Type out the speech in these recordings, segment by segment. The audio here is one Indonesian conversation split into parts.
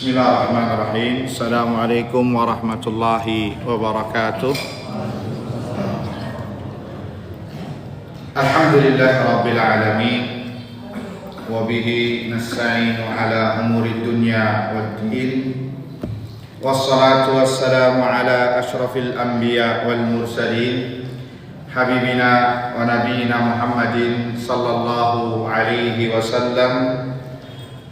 Bismillahirrahmanirrahim. Assalamualaikum warahmatullahi wabarakatuh. Alhamdulillahirabbil alamin. Wa bihi nasta'inu ala umuri dunya waddin. Wassalatu wassalamu ala asyrafil anbiya wal mursalin. Habibina wa nabiyina Muhammadin sallallahu alaihi wasallam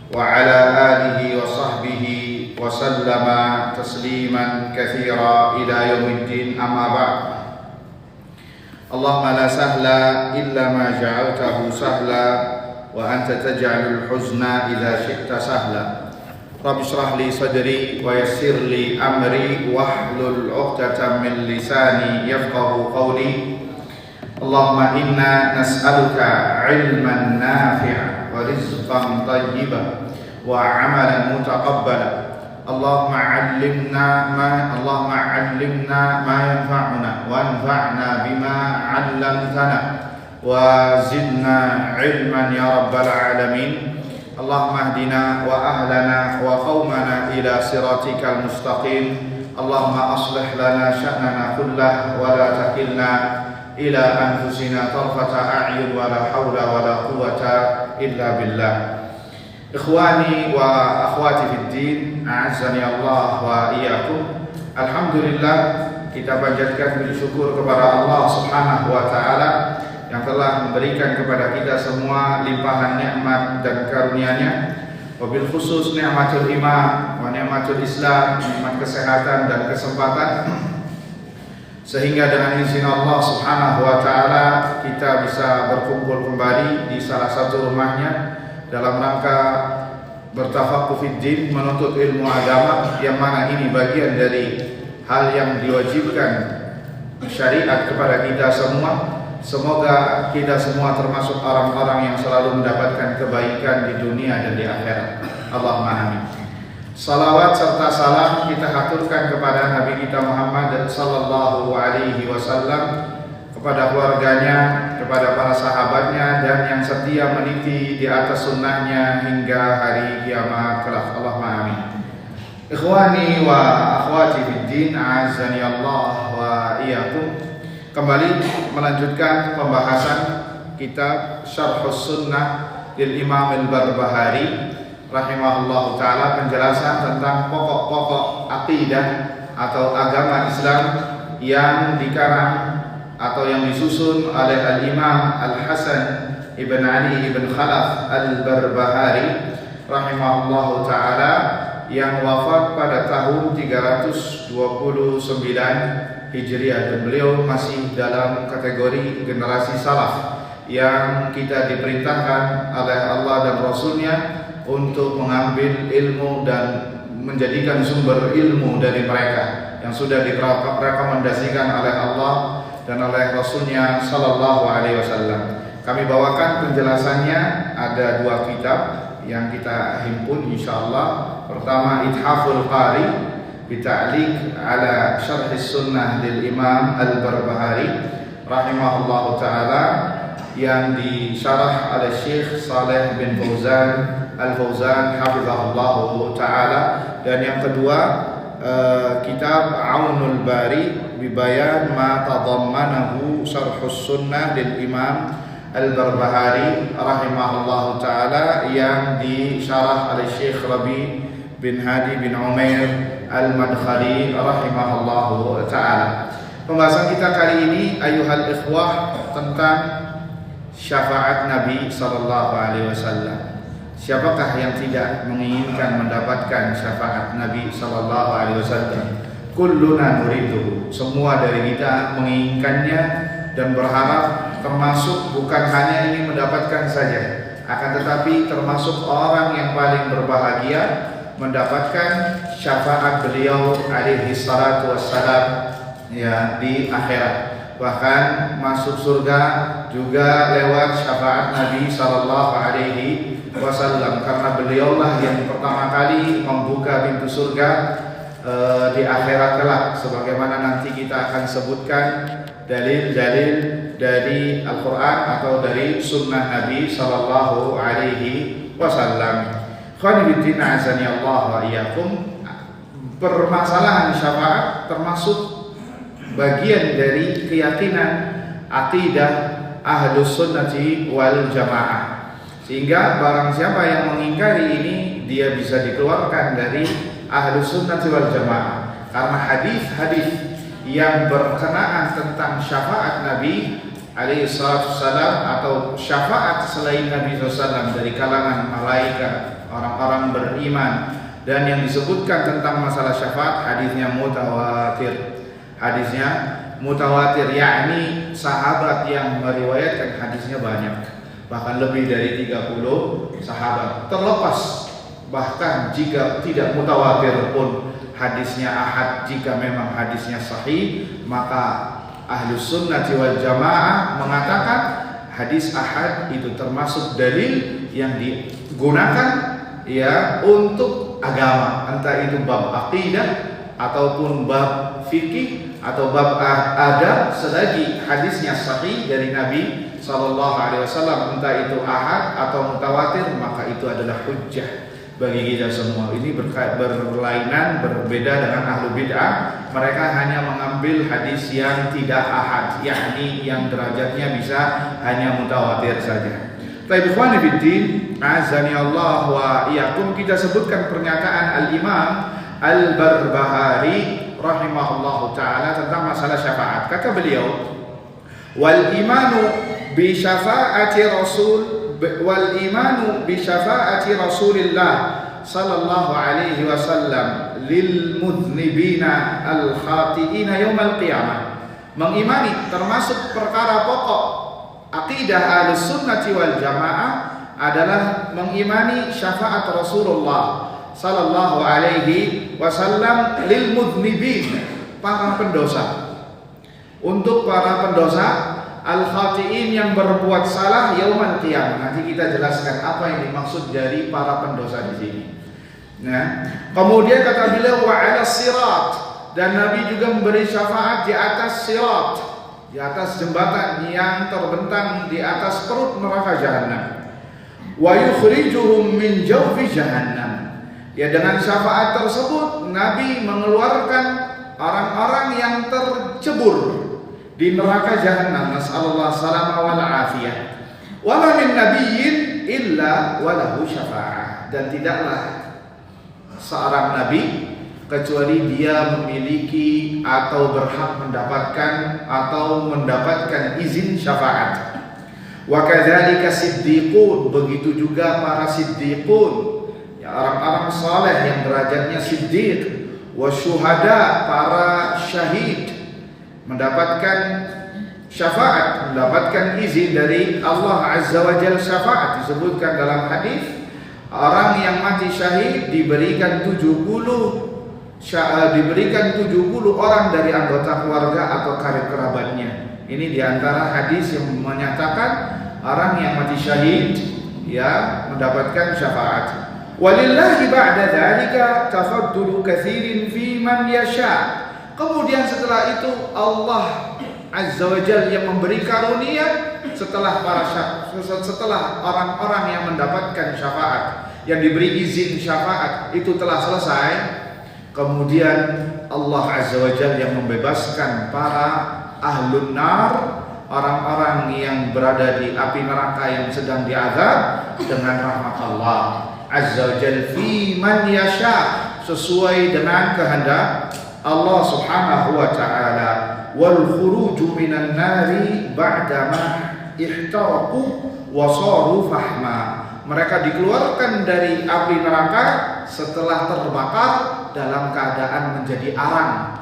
wa ala alihi wa sahbihi wa sallama tasliman katsira ila yaumiddin, amma ba'd. Allahumma la sahla illa ma ja'altahu sahla wa anta taj'alul huzna idza syi'ta sahla. Rabbi shrah li sadri wa yassir li amri wahlul 'uqdatam min lisani yafqahu qawli. Allahumma inna nas'aluka 'ilman nafi'an wa rizqan thayyiban wa 'amalan mutaqabbala. Allahumma 'allimna ma yanfa'una wa anfa'na bima 'allamtana wa zidna 'ilman ya rabbal alamin. Allahumma ihdina wa ahlana wa qaumana ila siratikal mustaqim. Allahumma aslih lana sya'nana kullahu wa la takilna ila anfusina tarfata a'yun wa la hawla wa la quwwata illa billah. Ikhwani wa akhwati fid din, a'azzani Allah wa iyyakum. Alhamdulillah, kita panjatkan puji syukur kepada Allah Subhanahu wa taala yang telah memberikan kepada kita semua limpahan nikmat dan karunia-Nya. Wabil khusus nikmatul iman wa nikmatul Islam, nikmat kesehatan dan kesempatan, sehingga dengan izin Allah Subhanahu wa taala kita bisa berkumpul kembali di salah satu rumahnya dalam rangka bertafaqquh fid din, menuntut ilmu agama, yang mana ini bagian dari hal yang diwajibkan syariat kepada kita semua. Semoga kita semua termasuk orang-orang yang selalu mendapatkan kebaikan di dunia dan di akhirat. Allahumma amin. Salawat serta salam kita haturkan kepada Nabi kita Muhammad sallallahu alaihi wasallam, kepada keluarganya, kepada para sahabatnya, dan yang setia meniti di atas sunnahnya hingga hari kiamat kelak. Allahumma amin. Ikhwani wa akhwati fid din, a'azzani Allah wa iyyakum. Kembali melanjutkan pembahasan kitab Syarhus Sunnah lil Imam Al-Barbahari rahimahullahu taala, penjelasan tentang pokok-pokok akidah atau agama Islam yang dikarang atau yang disusun oleh Al-Imam Al-Hasan Ibn Ali Ibn Khalaf Al-Barbahari rahimahullahu taala, yang wafat pada tahun 329 Hijriah, dan beliau masih dalam kategori generasi salaf yang kita diperintahkan oleh Allah dan Rasulnya untuk mengambil ilmu dan menjadikan sumber ilmu dari mereka yang sudah direkomendasikan oleh Allah dan oleh Rasulnya sallallahu alaihi wasallam. Kami bawakan penjelasannya, ada dua kitab yang kita himpun insyaallah. Pertama, Ithaful Qari bita'liq ala Syarhis Sunnah lil Imam Al-Barbahari rahimahullahu taala, yang disyarah oleh Syekh Saleh bin Fauzan Al-Fauzan hafizahullahu taala. Dan yang kedua, kitab Aunul Bari bibayan ma tadammanahu Syarhus Sunnah lil Imam Al-Barbahari rahimahullahu taala, yang disyarah oleh Syekh Rabi bin Hadi bin Umair Al-Madkhali rahimahullahu taala. Pembahasan kita kali ini, ayuhal ikhwah, tentang syafaat Nabi sallallahu alaihi wasallam. Siapakah yang tidak menginginkan mendapatkan syafaat Nabi sallallahu alaihi wasallam? Kulluna nuriduhu. Semua dari kita menginginkannya dan berharap, termasuk bukan hanya ingin mendapatkan saja, akan tetapi termasuk orang yang paling berbahagia mendapatkan syafaat beliau alaihi salatu wassalam ya di akhirat. Bahkan masuk surga juga lewat syafaat Nabi sallallahu alaihi wasallam, karena beliaulah yang pertama kali membuka pintu surga di akhirat kelak, sebagaimana nanti kita akan sebutkan dalil-dalil dari Al-Quran atau dari sunnah Nabi sallallahu alaihi wasallam. Khonibuddin azani Allah wa iyyakum, permasalahan syafaat termasuk bagian dari keyakinan akidah Ahlus Sunnati wal Jamaah. Sehingga barang siapa yang mengingkari ini, dia bisa dikeluarkan dari Ahlus Sunnati wal Jamaah. Karena hadis-hadis yang berkenaan tentang syafaat Nabi alaihi salatu wassalam atau syafaat selain Nabi SAW dari kalangan malaikat, orang-orang beriman, dan yang disebutkan tentang masalah syafaat hadisnya mutawatir. Hadisnya mutawatir, yakni sahabat yang meriwayatkan hadisnya banyak, bahkan lebih dari 30 sahabat. Terlepas bahkan jika tidak mutawatir pun hadisnya ahad, jika memang hadisnya sahih, maka Ahlus Sunnati wal Jamaah mengatakan hadis ahad itu termasuk dalil yang digunakan ya untuk agama, entah itu bab akidah ataupun bab fikih atau bab adab, selagi hadisnya sahih dari Nabi sallallahu alaihi wasallam, entah itu ahad atau mutawatir, maka itu adalah hujjah bagi kita semua. Ini berlainan, berbeda dengan ahlu bid'ah. Mereka hanya mengambil hadis yang tidak ahad, yakni yang derajatnya bisa hanya mutawatir saja. Baik, ikhwani fiddin, azani Allah wa iyyakum, kita sebutkan pernyataan Al-Imam Al-Barbahari rahimahullahu taala tentang masalah syafaat. Kata beliau, wal imanu bi syafaati Rasulillah sallallahu alaihi wasallam lil mudhnibina al khati'ina yaumal qiyamah. Mengimani termasuk perkara pokok akidah Ahlus Sunnati wal Jamaah adalah mengimani syafaat Rasulullah sallallahu alaihi wasallam lil mudhnibin, para pendosa. Untuk para pendosa al-khati'in, yang berbuat salah yaumal qiyamah. Nanti kita jelaskan apa yang dimaksud dari para pendosa di sini. Nah, kemudian kata beliau wa 'ala sirat, dan Nabi juga memberi syafaat di atas sirat, di atas jembatan yang terbentang di atas perut neraka jahanam. Wa yukhrijuhum min jawfi jahannam. Ya, dengan syafaat tersebut Nabi mengeluarkan orang-orang yang tercebur di neraka jahanam. Nasallallahu salama wal afiyah. Wa ma min nabiyyin illa walahu syafa'ah, dan tidaklah seorang nabi kecuali dia memiliki atau berhak mendapatkan izin syafaat. Wa kadzalika siddiqun, begitu juga para siddiqun, ya, orang-orang saleh yang derajatnya siddiq. Wa syuhada, para syahid, mendapatkan syafaat, mendapatkan izin dari Allah Azza wa Jalla. Syafaat disebutkan dalam hadis, orang yang mati syahid diberikan 70 orang dari anggota keluarga atau karib kerabatnya. Ini diantara hadis yang menyatakan orang yang mati syahid ya mendapatkan syafaat. Walillahi ba'da dzalika tafaddulu katsirin fi man yasha. Kemudian setelah itu Allah Azza wa Jalla yang memberi karunia setelah orang-orang yang mendapatkan syafaat, yang diberi izin syafaat itu telah selesai. Kemudian Allah Azza wa Jalla yang membebaskan para ahlun nar, orang-orang yang berada di api neraka yang sedang diazab, dengan rahmat Allah Azza wa Jalla fi man yasha, sesuai dengan kehendak Allah Subhanahu wa ta'ala. Wal khuruju minan nari ba'dama ihtaraqu wa saru fahma. Mereka dikeluarkan dari api neraka setelah terbakar dalam keadaan menjadi arang.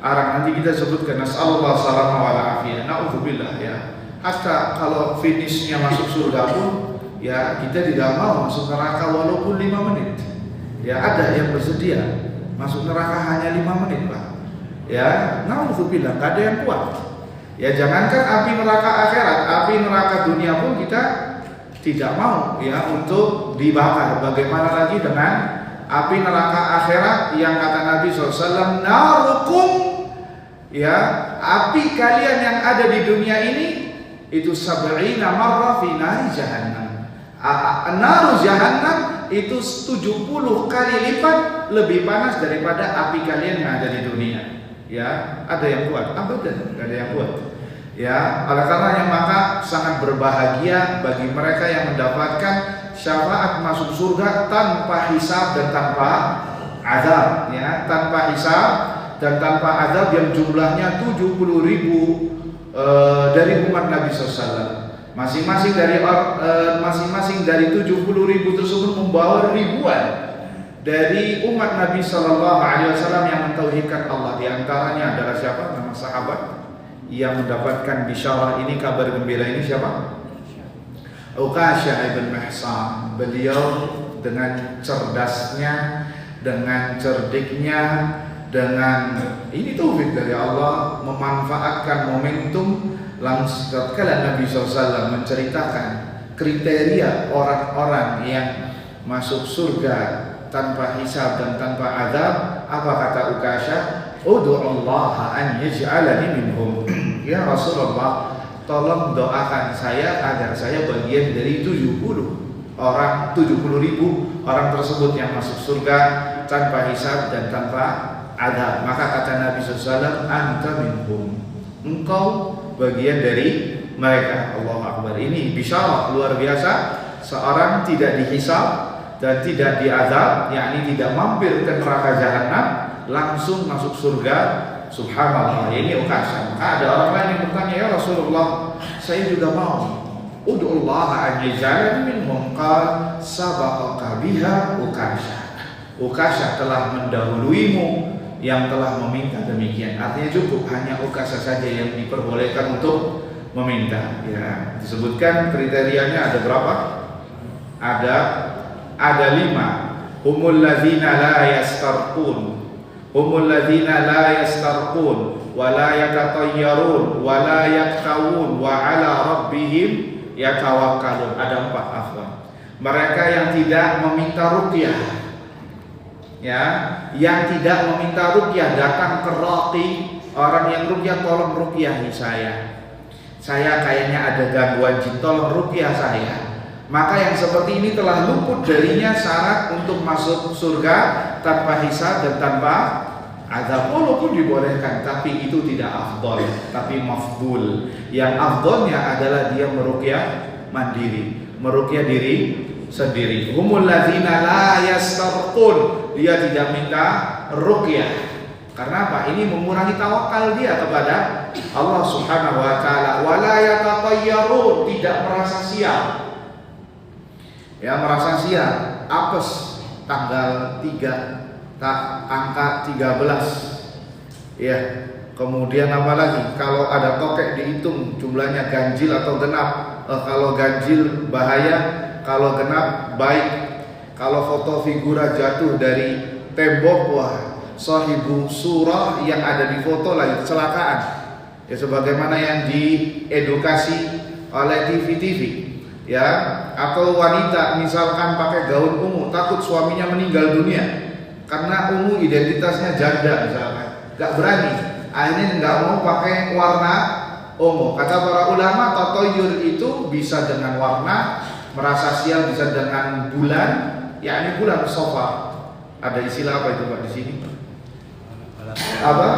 Nanti kita sebutkan, nasallallahu salama wa afiyah, naudzubillah ya. Hatta kalau finishnya masuk surga pun ya kita tidak mau masuk neraka walaupun 5 menit. Ya, ada yang bersedia masuk neraka hanya 5 menit, Pak. Ya, naudzubillah, enggak ada yang kuat. Ya, jangankan api neraka akhirat, api neraka dunia pun kita tidak mau ya untuk dibakar. Bagaimana lagi dengan api neraka akhirat yang kata Nabi SAW, narukum, ya, api kalian yang ada di dunia ini itu 70 marrah fi nari jahannam. Naru jahannam itu 70 kali lipat lebih panas daripada api kalian yang ada di dunia. Ya, ada yang kuat? Abadan, enggak ada yang kuat. Ya, oleh karenanya maka sangat berbahagia bagi mereka yang mendapatkan syafaat masuk surga tanpa hisab dan tanpa azab, ya, tanpa hisab dan tanpa azab, yang jumlahnya 70.000 dari umat Nabi SAW. Masing-masing dari 70.000 tersebut membawa ribuan dari umat Nabi SAW yang mentauhidkan Allah. Di antaranya adalah siapa? Nama sahabat yang mendapatkan bisyarah ini, kabar gembira ini siapa? Uqasyah ibn Mihsan. Beliau dengan cerdasnya, dengan cerdiknya, dengan ini taufik dari Allah, memanfaatkan momentum langsung tatkala Nabi SAW menceritakan kriteria orang-orang yang masuk surga tanpa hisab dan tanpa azab. Apa kata Uqasyah? Ud'ullaha an yaj'alani minhum. Ya Rasulullah, tolong doakan saya agar saya bagian dari 70 orang, 70.000 orang tersebut yang masuk surga tanpa hisab dan tanpa azab. Maka kata Nabi SAW, anta minhum, engkau bagian dari mereka. Allahu Akbar. Ini bisyarah luar biasa. Seorang tidak dihisab dan tidak diazab, yakni tidak mampir ke neraka jahanam, langsung masuk surga. Subhanallah. Ini Uqasyah. Maka ada orang lain yang bertanya, ya Rasulullah, saya juga mau. Ud'ullaha an yaj'alani minhum. Qala sabaqaka biha Uqasyah. Uqasyah telah mendahuluimu yang telah meminta demikian. Artinya cukup hanya Uqasyah saja yang diperbolehkan untuk meminta. Ya, disebutkan kriterianya ada berapa? Ada 5. Humul ladzina la yastarqun. Humul ladzina la yastarqun wa la yatatayyarun wa la yaktawun wa ala rabbihim yatawakkalun. Ada 4 afwan. Mereka yang tidak meminta ruqyah, ya, yang tidak meminta ruqyah, datang ke raqi, orang yang ruqyah, tolong ruqyahi saya kayaknya ada gangguan jin, tolong ruqyah saya. Maka yang seperti ini telah luput darinya syarat untuk masuk surga tanpa hisab dan tanpa azab. Walaupun dibolehkan, tapi itu tidak afdol, tapi mafdul. Yang afdolnya adalah dia meruqyah mandiri, meruqyah diri sendiri. Humul ladzina la yastarqun, dia tidak minta ruqyah. Karena apa? Ini mengurangi tawakal dia kepada Allah Subhanahu wa taala. Wala yatatayyarun, tidak merasa sial. Ya, merasa sial, apes tanggal 3, angka 13. Ya. Kemudian apa lagi? Kalau ada tokek dihitung jumlahnya ganjil atau genap. Kalau ganjil bahaya, kalau genap baik. Kalau foto figura jatuh dari tembok, wah, sahibu surah yang ada di foto lagi kecelakaan. Ya, sebagaimana yang diedukasi oleh TV-TV. Ya, atau wanita misalkan pakai gaun ungu, takut suaminya meninggal dunia karena ungu identitasnya janda misalkan, gak berani, akhirnya gak mau pakai warna ungu. Kata para ulama, tatoyur itu bisa dengan warna, merasa sial bisa dengan bulan, yakni bulan sofa. Ada istilah apa itu Pak di sini? Apa?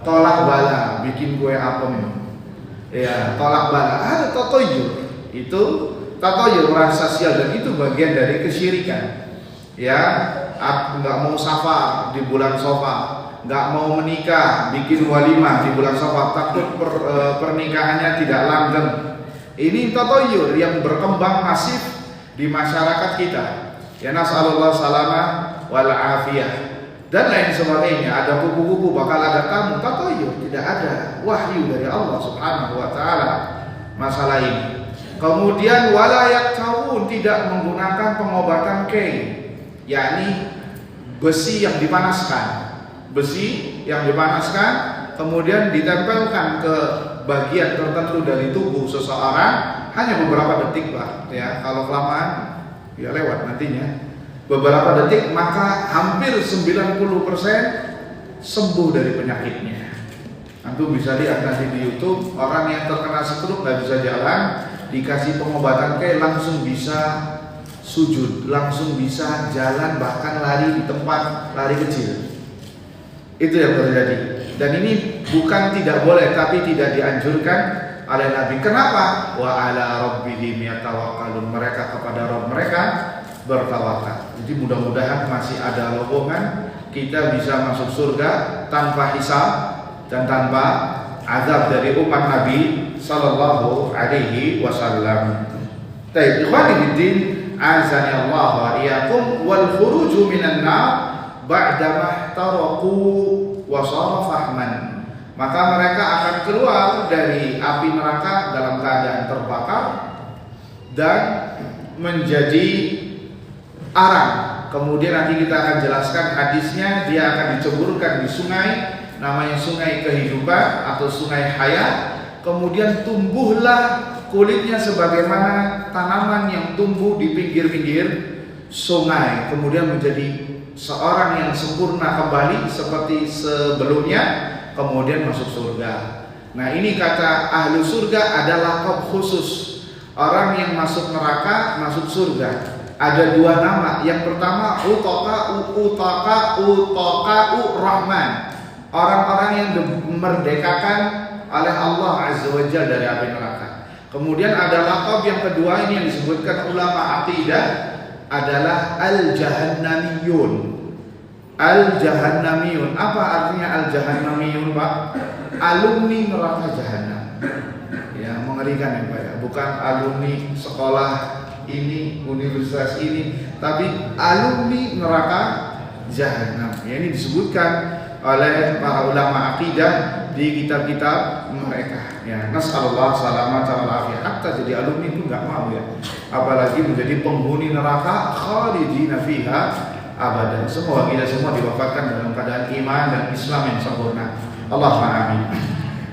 Tolak bala, bikin kue apem. Ya, tolak bala. Ada tatoyur. Itu tatoyur, merasa sial, dan itu bagian dari kesyirikan. Ya, nggak mau safar di bulan sofa, nggak mau menikah, bikin walimah di bulan sofa, takut pernikahannya tidak langgeng. Ini tatoyur yang berkembang masif di masyarakat kita. Ya, nasallallahu salamah wal afiyah dan lain sebagainya. Ada kupu-kupu bakal ada tamu, tatoyur, tidak ada wahyu dari Allah Subhanahu wa taala masalah ini. Kemudian wala yaktawun, tidak menggunakan pengobatan kei, yakni besi yang dipanaskan. Besi yang dipanaskan kemudian ditempelkan ke bagian tertentu dari tubuh seseorang, hanya beberapa detik Pak, ya. Kalau kelamaan ya lewat nantinya. Beberapa detik maka hampir 90% sembuh dari penyakitnya. Antum bisa lihat nanti di YouTube, orang yang terkena stroke nggak bisa jalan, dikasih pengobatan kayak langsung bisa sujud, langsung bisa jalan, bahkan lari di tempat lari kecil. Itu yang terjadi. Dan ini bukan tidak boleh, tapi tidak dianjurkan oleh Nabi. Kenapa? Wa ala rabbihim yatawakkalun. Mereka kepada Rabb mereka bertawakal. Jadi mudah-mudahan masih ada lowongan kita bisa masuk surga tanpa hisab dan tanpa azab dari umat Nabi sallallahu alaihi wasallam. Baik, ikhwani fiddin, azani Allah wa iyyakum, wal khuruju minan nar ba'da mahtaraku wa sara fahman. Maka mereka akan keluar dari api neraka dalam keadaan terbakar dan menjadi arang. Kemudian nanti kita akan jelaskan hadisnya, dia akan diceburkan di sungai, namanya sungai kehidupan atau sungai hayat. Kemudian tumbuhlah kulitnya sebagaimana tanaman yang tumbuh di pinggir-pinggir sungai. Kemudian menjadi seorang yang sempurna kembali seperti sebelumnya, kemudian masuk surga. Nah, ini kata ahlu surga adalah laqab khusus. Orang yang masuk neraka masuk surga. Ada dua nama. Yang pertama utaqa'u rahman. Orang-orang yang dimerdekakan oleh Allah Azza wa Jalla dari api neraka. Kemudian ada laqab yang kedua, ini yang disebutkan ulama aqidah, adalah al-jahannamiyun. Al-jahannamiyun. Apa artinya al-jahannamiyun, Pak? Alumni neraka jahanam. Ya, mengerikan ya, Pak ya. Bukan alumni sekolah ini, universitas ini, tapi alumni neraka jahanam. Ya, ini disebutkan oleh para ulama akidah di kitab-kitab mereka. Ya, nasallallahu salamat wal afiyah. Hatta jadi alumni pun enggak mau ya. Apalagi menjadi penghuni neraka khalidina fiha abadan. Semoga kita semua diwafatkan dalam keadaan iman dan Islam yang sempurna. Allahumma amin.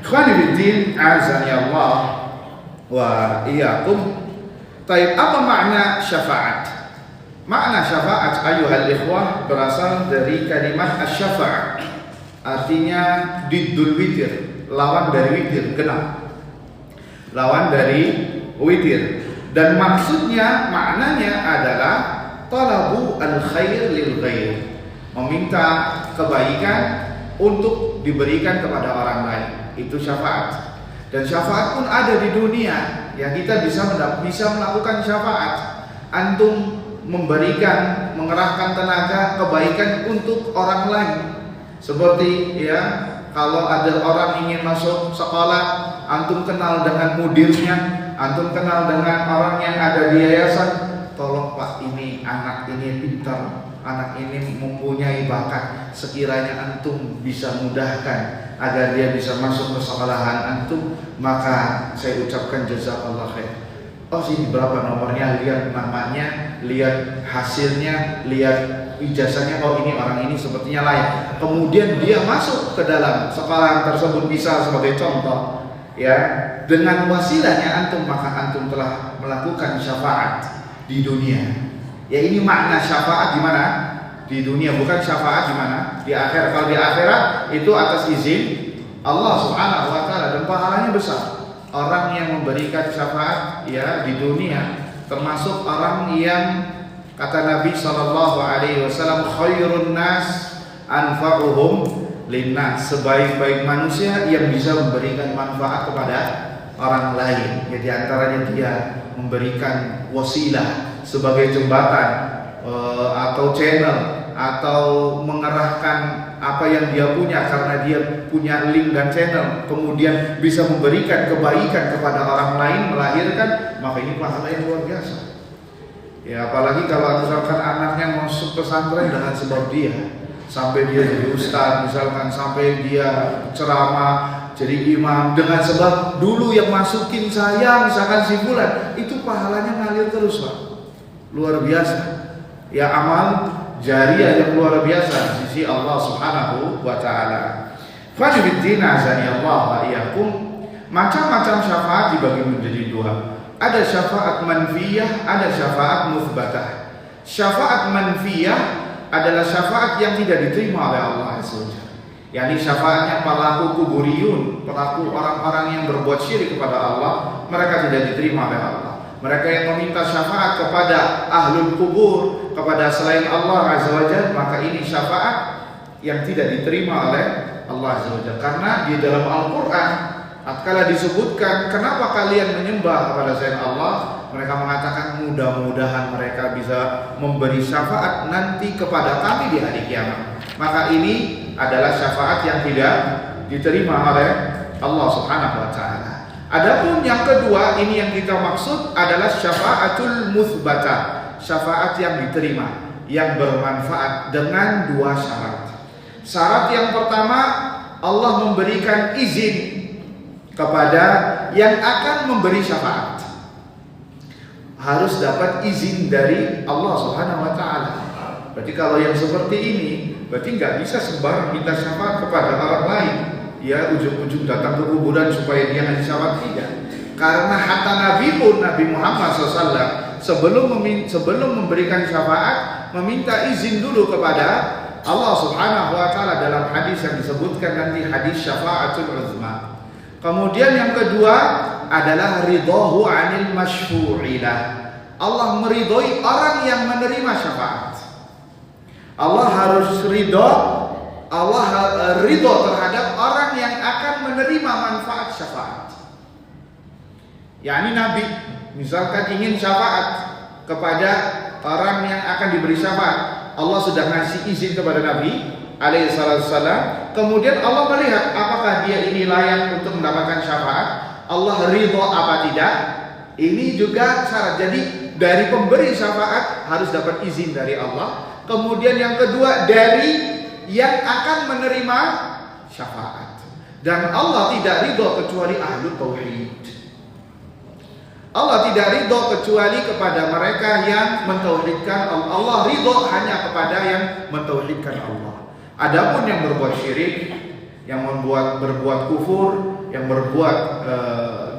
Ikhwani fiddin, azani Allah wa iyyakum. Baik, apa makna syafaat? Makna syafaat ayuhal ikhwah berasal dari kalimat asy-syafa'ah. Artinya diddul witir, lawan dari witir, genap. Lawan dari witir. Dan maksudnya, maknanya adalah talabu al-khair lil ghair. Meminta kebaikan untuk diberikan kepada orang lain. Itu syafaat. Dan syafaat pun ada di dunia. Ya, kita bisa melakukan syafaat. Antum memberikan, mengerahkan tenaga kebaikan untuk orang lain. Seperti ya, kalau ada orang ingin masuk sekolah, antum kenal dengan mudirnya, antum kenal dengan orang yang ada di yayasan, tolong Pak, ini anak ini pintar, anak ini mempunyai bakat, sekiranya antum bisa mudahkan agar dia bisa masuk ke sekolahan antum, maka saya ucapkan jazakallah khair. Oh, sini berapa nomornya, lihat namanya, lihat hasilnya, lihat ijazahnya, oh ini orang ini sepertinya layak. Kemudian dia masuk ke dalam sekolahan tersebut, bisa sebagai contoh ya, dengan wasilahnya antum, maka antum telah melakukan syafaat di dunia. Ya, ini makna syafaat di mana? Di dunia, bukan syafaat di mana? Di akhirat. Kalau di akhirat itu atas izin Allah Subhanahu wa taala dan pahalanya besar. Orang yang memberikan syafaat ya di dunia termasuk orang yang kata Nabi sallallahu alaihi wasallam, khairun nas anfa'uhum linnas. Sebaik-baik manusia yang bisa memberikan manfaat kepada orang lain. Ya, di antaranya dia memberikan wasilah sebagai jembatan atau channel, atau mengerahkan apa yang dia punya karena dia punya link dan channel, kemudian bisa memberikan kebaikan kepada orang lain, melahirkan, maka ini pahala yang luar biasa. Ya, apalagi kalau misalkan anaknya masuk pesantren dengan sebab dia, sampai dia jadi ustaz, misalkan sampai dia ceramah, jadi imam dengan sebab dulu yang masukin saya, misalkan si fulan, itu pahalanya ngalir terus, Pak. Luar biasa. Ya, amal jariah yang luar biasa di sisi Allah Subhanahu wa taala. Fajibiddin azani Allah wa iyyakum. Macam-macam syafaat dibagi menjadi dua. Ada syafaat manfiyah, ada syafaat muthbatah. Syafaat manfiyah adalah syafaat yang tidak diterima oleh Allah Azza wa Jalla. yakni syafaatnya pelaku kuburiyun, pelaku orang-orang yang berbuat syirik kepada Allah, mereka tidak diterima oleh Allah. Mereka yang meminta syafaat kepada ahlul kubur, kepada selain Allah Azza wa Jalla, maka ini syafaat yang tidak diterima oleh Allah Azza wa Jalla. Karena di dalam Al-Quran tatkala disebutkan kenapa kalian menyembah kepada selain Allah, mereka mengatakan mudah-mudahan mereka bisa memberi syafaat nanti kepada kami di hari kiamat. Maka ini adalah syafaat yang tidak diterima oleh Allah Subhanahu wa taala. Adapun yang kedua, ini yang kita maksud adalah syafaatul mutsbatah, syafaat yang diterima, yang bermanfaat dengan dua syarat. Syarat yang pertama, Allah memberikan izin kepada yang akan memberi syafaat. Harus dapat izin dari Allah Subhanahu wa taala. Berarti kalau yang seperti ini, berarti nggak bisa sembarang minta syafaat kepada orang lain. Ya, ujung-ujung datang ke kuburan supaya dia ngasih syafaat, tidak. Karena hatta Nabi pun, Nabi Muhammad SAW sebelum memberikan syafaat, meminta izin dulu kepada Allah Subhanahu wa taala dalam hadis yang disebutkan nanti, hadis syafaatul uzma. Kemudian yang kedua adalah ridhahu 'anil masyfu'ilah. Allah meridhoi orang yang menerima syafaat. Allah harus ridho terhadap orang yang akan menerima manfaat syafaat. Yakni Nabi misalkan ingin syafaat kepada orang yang akan diberi syafaat, Allah sudah ngasih izin kepada Nabi alaihissalam. Kemudian Allah melihat apakah dia ini layak untuk mendapatkan syafaat, Allah ridho apa tidak. Ini juga syarat. Jadi dari pemberi syafaat harus dapat izin dari Allah. Kemudian yang kedua dari yang akan menerima syafaat. Dan Allah tidak ridho kecuali ahlu tauhid. Allah tidak ridho kecuali kepada mereka yang mentauhidkan Allah. Allah ridho hanya kepada yang mentauhidkan Allah. Adapun yang berbuat syirik, yang berbuat kufur, yang berbuat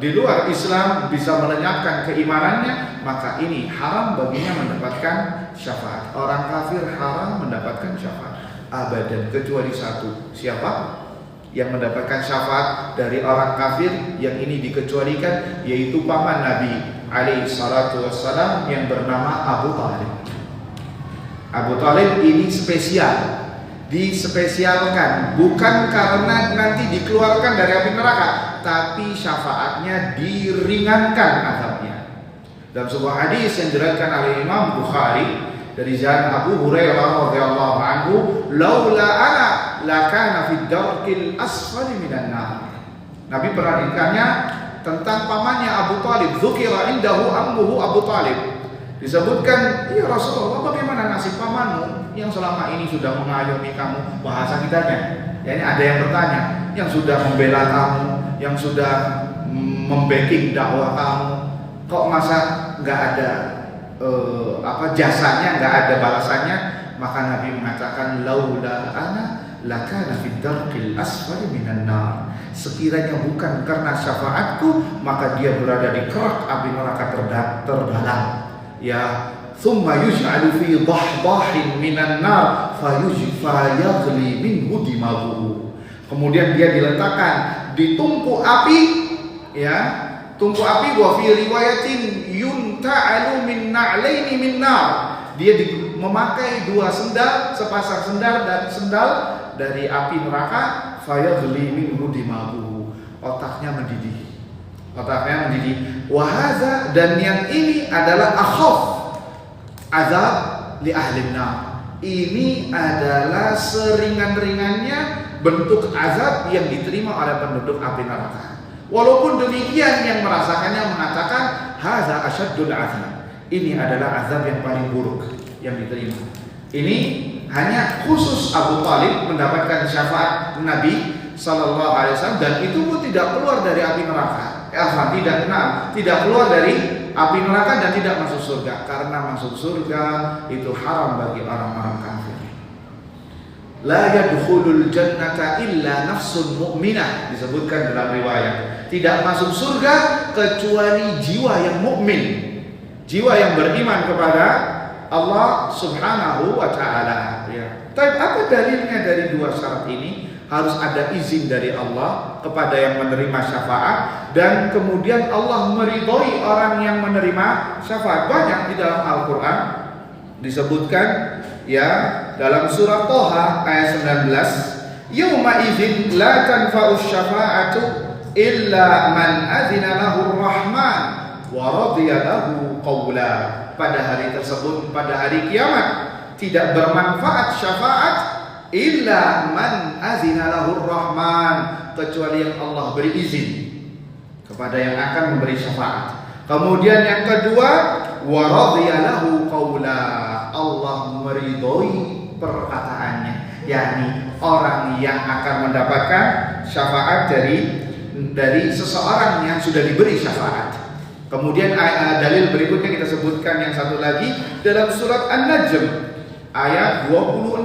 di luar Islam, bisa melenyapkan keimanannya, maka ini haram baginya mendapatkan syafaat. Orang kafir haram mendapatkan syafaat abadan, kecuali satu. Siapa yang mendapatkan syafaat dari orang kafir yang ini dikecualikan, yaitu paman Nabi alaihi salatu wassalam yang bernama Abu Talib. Abu Talib ini spesial, dispesialkan bukan karena nanti dikeluarkan dari api neraka, tapi syafaatnya diringankan azabnya. Dalam sebuah hadis yang diriwayatkan oleh Imam Bukhari dari jalan Abu Hurairah radhiyallahu anhu, laula ana lakana fid darkil asfali minan nar. Nabi pernah ditanya tentang pamannya Abu Talib, dzukira indahu ammuhu Abu Talib. Disebutkan, "Ya Rasulullah, bagaimana nasib pamanmu yang selama ini sudah mengayomi kamu?" Bahasa kitanya, ya, ini ada yang bertanya, yang sudah membela kamu, yang sudah membacking dakwah kamu, kok masa nggak ada jasanya, nggak ada balasannya? Maka Nabi mengatakan, laula ana lakana fid darkil asfali minan nar. Sekiranya bukan karena syafaatku, maka dia berada di kerak api neraka terdalam. Ya, thumma yuj'alu fi dhahdahin minan nar fayaghli minhu dimaguhu. Kemudian dia diletakkan di tungku api, ya, tungku api. Wa fi riwayatin yunta'alu min na'laini min nar. Dia memakai dua sendal, sepasang sendal dan sendal dari api neraka. Fayaghli minhu dimaguhu. Otaknya mendidih. Wahaza, dan yang ini adalah akhaf azab li ahli nar. Ini adalah seringan-ringannya bentuk azab yang diterima oleh penduduk api neraka. Walaupun demikian, yang merasakannya mengatakan haza asyaddul azab. Ini adalah azab yang paling buruk yang diterima. Ini hanya khusus Abu Talib mendapatkan syafaat Nabi sallallahu alaihi wasallam, dan itu pun tidak keluar dari api neraka. Tidak keluar dari api neraka dan tidak masuk surga, karena masuk surga itu haram bagi orang-orang kafir. La yadkhulul jannata illa nafsun mu'minah, disebutkan dalam riwayat. Tidak masuk surga kecuali jiwa yang mukmin, jiwa yang beriman kepada Allah Subhanahu wa taala, ya. Tapi apa dalilnya dari dua syarat ini? harus ada izin dari Allah kepada yang menerima syafaat, dan kemudian Allah meridhoi orang yang menerima syafaat. Banyak di dalam Al-Quran disebutkan, ya, dalam surah Toha ayat 19, yauma idzin la tanfa'u syafa'atu illa man adzina lahu rahman wa radiya lahu qawla. Pada hari tersebut, pada hari kiamat, tidak bermanfaat syafaat illa man adzina lahu rahman, kecuali yang Allah beri izin kepada yang akan memberi syafaat. Kemudian yang kedua, wa radiya lahu qawla, Allah meridhoi perkataannya, yakni orang yang akan mendapatkan syafaat dari seseorang yang sudah diberi syafaat. Kemudian dalil berikutnya kita sebutkan yang satu lagi dalam surat An-Najm ayat 26.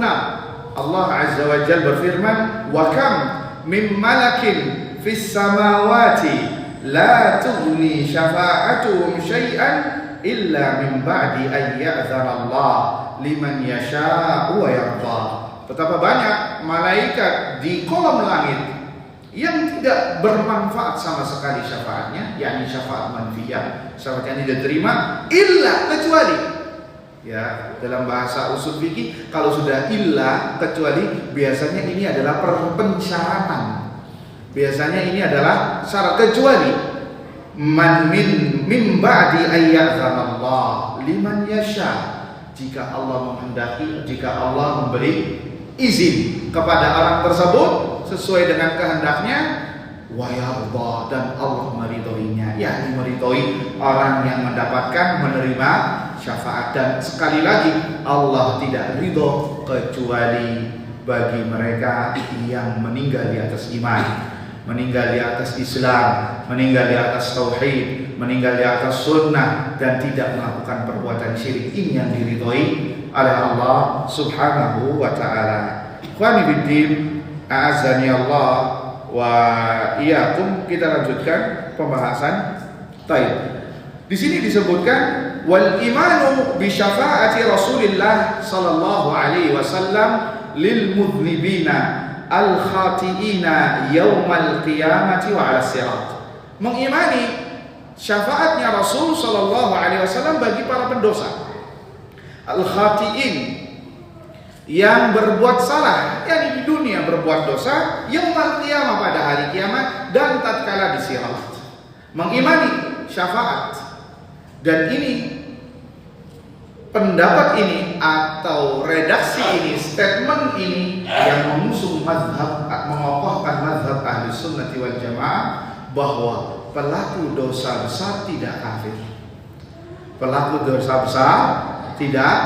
Allah Azza wa Jalla berfirman, wa kam min malakin fis samawati la tughni syafa'atuhum syai'an illa min ba'di an ya'dzana Allah liman yasha'u wa yarda. Betapa banyak malaikat di kolom langit yang tidak bermanfaat sama sekali syafaatnya, yakni syafaat manfiyah, syafaat yang tidak diterima, illa, kecuali. Ya, dalam bahasa usul fikih, kalau sudah illa, kecuali, biasanya ini adalah pensyaratan. Biasanya ini adalah syarat, kecuali man min ba'di ayyadzanallah liman yasha, jika Allah menghendaki, jika Allah memberi izin kepada orang tersebut sesuai dengan kehendaknya, wa yarda, dan Allah meridhoinya, yakni meridhoi orang yang mendapatkan menerima syafaat. Dan sekali lagi, Allah tidak ridho kecuali bagi mereka yang meninggal di atas iman, meninggal di atas Islam, meninggal di atas tauhid, meninggal di atas sunnah, dan tidak melakukan perbuatan syirik. Ini yang diridhoi oleh Allah Subhanahu wa ta'ala. Ikhwani fiddin, a'azzani Allah wa iyyakum. Kita lanjutkan pembahasan. Baik. Di sini disebutkan wal imanu bi syafaati Rasulillah sallallahu alaihi wasallam lil mudznibina al khati'ina yaumal qiyamati wa 'ala sirat. Mengimani syafaatnya Rasul sallallahu alaihi wasallam bagi para pendosa. Al khati'in, yang berbuat salah, yang di dunia berbuat dosa, yaumul qiyamah, pada hari kiamat, dan tatkala di sirat. Mengimani syafaat. Dan ini, pendapat ini atau redaksi ini, statement ini yang mengusung mazhab, mengokohkan mazhab ahli sunnati wal jamaah, bahwa pelaku dosa besar tidak kafir. Pelaku dosa besar tidak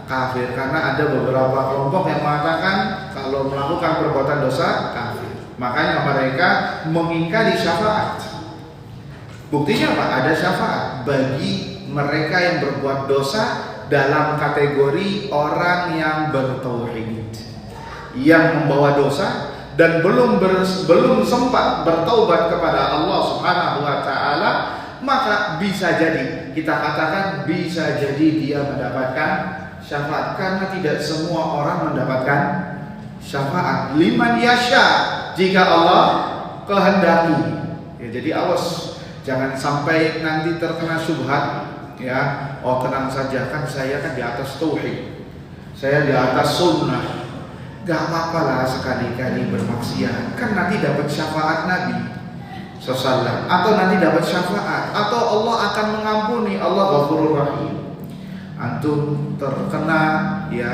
kafir, karena ada beberapa kelompok yang mengatakan kalau melakukan perbuatan dosa kafir. Makanya mereka mengingkari syafaat. Buktinya apa? Ada syafaat bagi mereka yang berbuat dosa dalam kategori orang yang bertauhid, yang membawa dosa dan belum sempat bertaubat kepada Allah Subhanahu wa ta'ala. Maka bisa jadi, kita katakan bisa jadi dia mendapatkan syafaat, karena tidak semua orang mendapatkan syafaat. Liman yasha, jika Allah kehendaki. Ya, jadi awas, jangan sampai nanti terkena syubhat. Ya, oh tenang saja, kan saya kan di atas tauhid, saya di atas sunnah, gak apa-apa lah sekali-kali bermaksiat, kan nanti dapat syafaat Nabi SAW, atau nanti dapat syafaat, atau Allah akan mengampuni, Allah Ghafurur Rahim. Antum terkena ya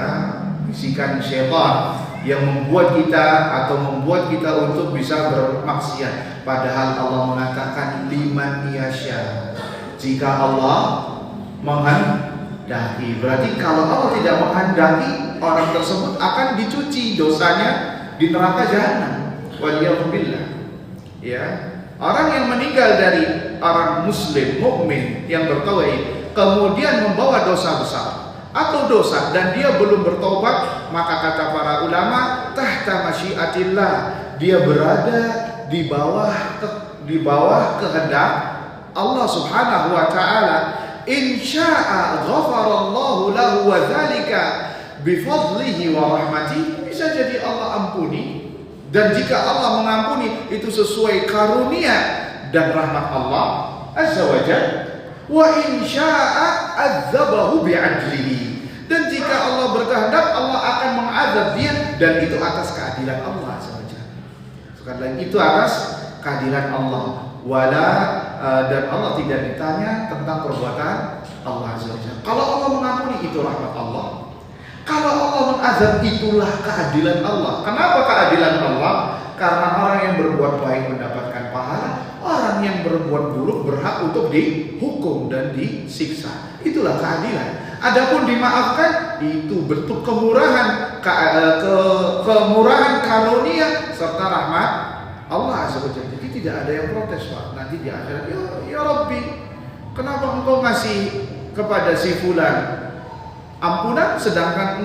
bisikan syaitan yang membuat kita untuk bisa bermaksiat, padahal Allah mengatakan liman yasha, jika Allah menghendaki. Berarti kalau Allah tidak menghendaki, orang tersebut akan dicuci dosanya di neraka jahanam. Waliyahumillah. Ya, orang yang meninggal dari orang muslim mukmin yang bertauhid kemudian membawa dosa besar atau dosa dan dia belum bertobat, maka kata para ulama, tahta masyiatillah, dia berada di bawah kehendak Allah Subhanahu wa ta'ala. In syaa ghafarallahu lahu wa dzalika bifadlihi wa rahmatihi. Bisa jadi Allah ampuni Dan jika Allah mengampuni, itu sesuai karunia dan rahmat Allah Azza wa Jalla. Wa in syaa'a adzabahu bi'adlihi. Dan jika Allah berkehendak, Allah akan mengazab dia, dan itu atas keadilan Allah Azza wa Jalla. Sekali lagi, itu atas keadilan Allah. Dan Allah tidak ditanya tentang perbuatan Allah Azza wa Jalla. Kalau Allah mengampuni, itu rahmat Allah. Kalau Allah mengazab, itulah keadilan Allah. Kenapa keadilan Allah? Karena orang yang berbuat baik mendapatkan pahala, orang yang berbuat buruk berhak untuk dihukum dan disiksa. Itulah keadilan. Adapun dimaafkan, itu bentuk kemurahan, kemurahan karunia serta rahmat Allah Azza wa Jalla. Jadi tidak ada yang protes, Pak. Nanti di akhirat, ya Rabbi, kenapa engkau ngasih kepada si fulan ampunan, sedangkan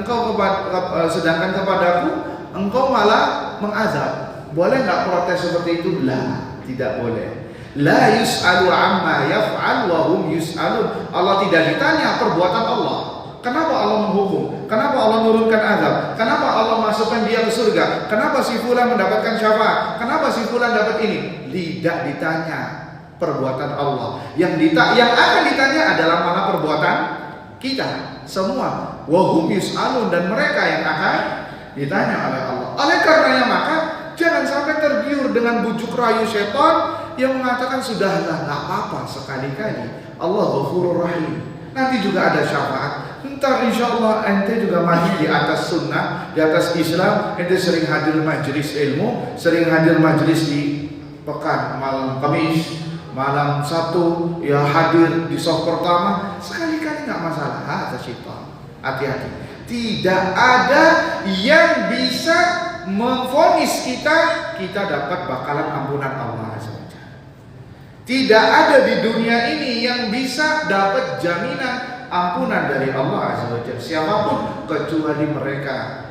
kepadaku engkau malah mengazab? Boleh nggak protes seperti itu? Lah, tidak boleh. La yus'alu amma yaf'al wa hum yus'alun. Allah tidak ditanya perbuatan Allah. Kenapa Allah menghukum? Kenapa Allah menurunkan azab? Kenapa Allah masukkan dia ke surga? Kenapa si fulan mendapatkan syafaat? Kenapa si fulan dapat ini? Tidak ditanya perbuatan Allah. Yang akan ditanya adalah mana perbuatan kita semua. Wa hum yus'alun, dan mereka yang akan ditanya oleh Allah. Oleh karenanya maka jangan sampai tergiur dengan bujuk rayu setan yang mengatakan sudahlah, nggak apa-apa sekali-kali. Allah Ghafurur Rahim. Nanti juga ada syafaat. Ntar insya Allah ente juga mati di atas sunnah, di atas Islam. Ente sering hadir majelis ilmu, sering hadir majelis di pekan malam Kamis, malam Sabtu, ya hadir di soft pertama. Sekali-kali nggak masalah. Ada syaitan. Hati-hati. Tidak ada yang bisa memvonis kita dapat bakalan ampunan Allah Azza wa Jalla. Tidak ada di dunia ini yang bisa dapat jaminan ampunan dari Allah Azza wa Jalla siapapun kecuali mereka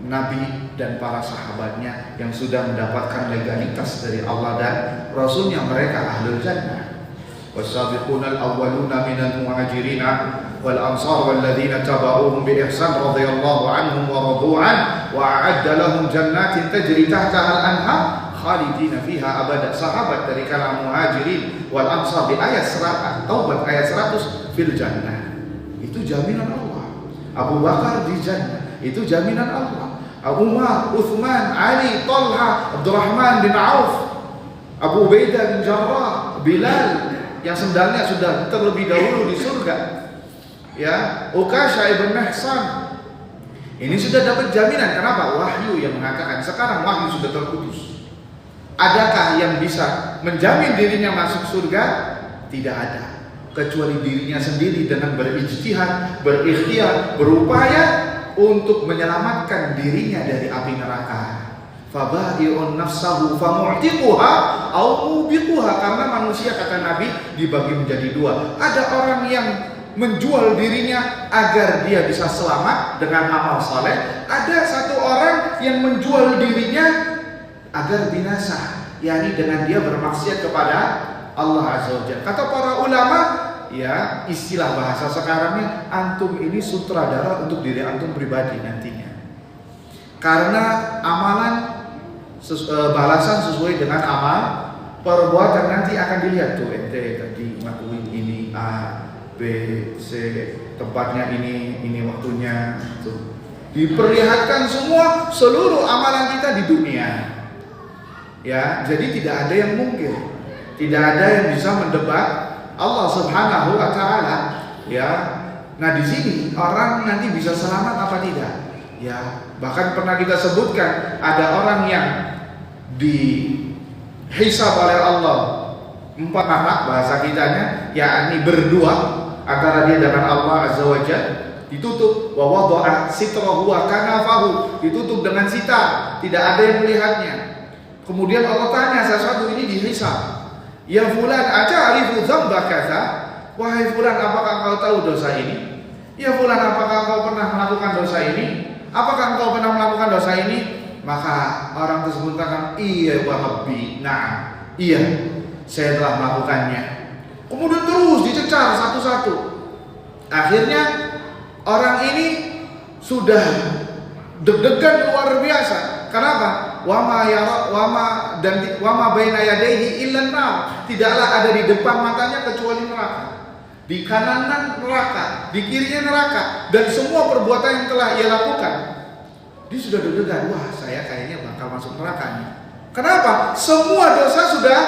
Nabi dan para sahabatnya yang sudah mendapatkan legalitas dari Allah dan Rasulnya. Mereka ahlul jannah. Wasabiqunal awwaluna minal muhajirina wal ansar walladzina tabauhum bi ihsan radhiyallahu anhum wa radu an wa a'adda lahum jannatin tajri tahtaha al-anhar khalidina fiha abada. Sahabat dari kalangan muhajirin wal ansar di ayat 100 Taubat ayat 100 fil jannah. Itu jaminan Allah. Abu Bakar di jannah, itu jaminan Allah. Umar, Uthman, Ali, Talha, Abdurrahman bin Auf, Abu Ubaidah bin Jarrah, Bilal yang sendalnya sudah terlebih dahulu di surga, ya, Ukasha ibn Mihsan, ini sudah dapat jaminan. Kenapa? Wahyu yang mengatakan. Sekarang wahyu sudah terputus. Adakah yang bisa menjamin dirinya masuk surga? Tidak ada, kecuali dirinya sendiri dengan berijtihad, berikhtiar, berupaya untuk menyelamatkan dirinya dari api neraka. Fabai'un nafsahu famu'tiquha au mubiquha. Karena manusia, kata Nabi, dibagi menjadi dua. Ada orang yang menjual dirinya agar dia bisa selamat dengan amal saleh. Ada satu orang yang menjual dirinya agar binasa, yakni dengan dia bermaksiat kepada Allah Azza wa Jalla. Kata para ulama, ya, istilah bahasa sekarangnya, antum ini sutradara untuk diri antum pribadi nantinya. Karena amalan balasan sesuai dengan amal perbuatan nanti akan dilihat tuh, ente tadi ngakuin ini A, B, C, tempatnya ini waktunya, tuh diperlihatkan semua seluruh amalan kita di dunia. Ya, jadi tidak ada yang mungkin, tidak ada yang bisa mendebat Allah Subhanahu wa taala, ya. Nah, di sini orang nanti bisa selamat apa tidak? Ya, bahkan pernah kita sebutkan ada orang yang dihisab oleh Allah 4 anak, bahasa kitanya, yakni berdua antara dia dengan Allah Azza wa Jalla, ditutup, wa wada'a sitrahu wa kanafahu, ditutup dengan sitar, tidak ada yang melihatnya. Kemudian Allah tanya sesuatu, ini dihisab. Ya fulan, ata'rifu dzamba kadza? Wahai fulan, apakah engkau tahu dosa ini? Ya fulan, apakah engkau pernah melakukan dosa ini? Apakah engkau pernah melakukan dosa ini? Maka orang tersebut katakan, iya wa rabbi, nah, iya, saya telah melakukannya. Kemudian terus dicecar satu-satu. Akhirnya orang ini sudah deg-degan luar biasa. Kenapa? wa ma baina yadayhi illa nar. Tidaklah ada di depan matanya kecuali neraka. Di kanan neraka, di kirinya neraka, dan semua perbuatan yang telah ia lakukan. Dia sudah deg-degan, wah saya kayaknya bakal masuk neraka nih. Kenapa? Semua dosa sudah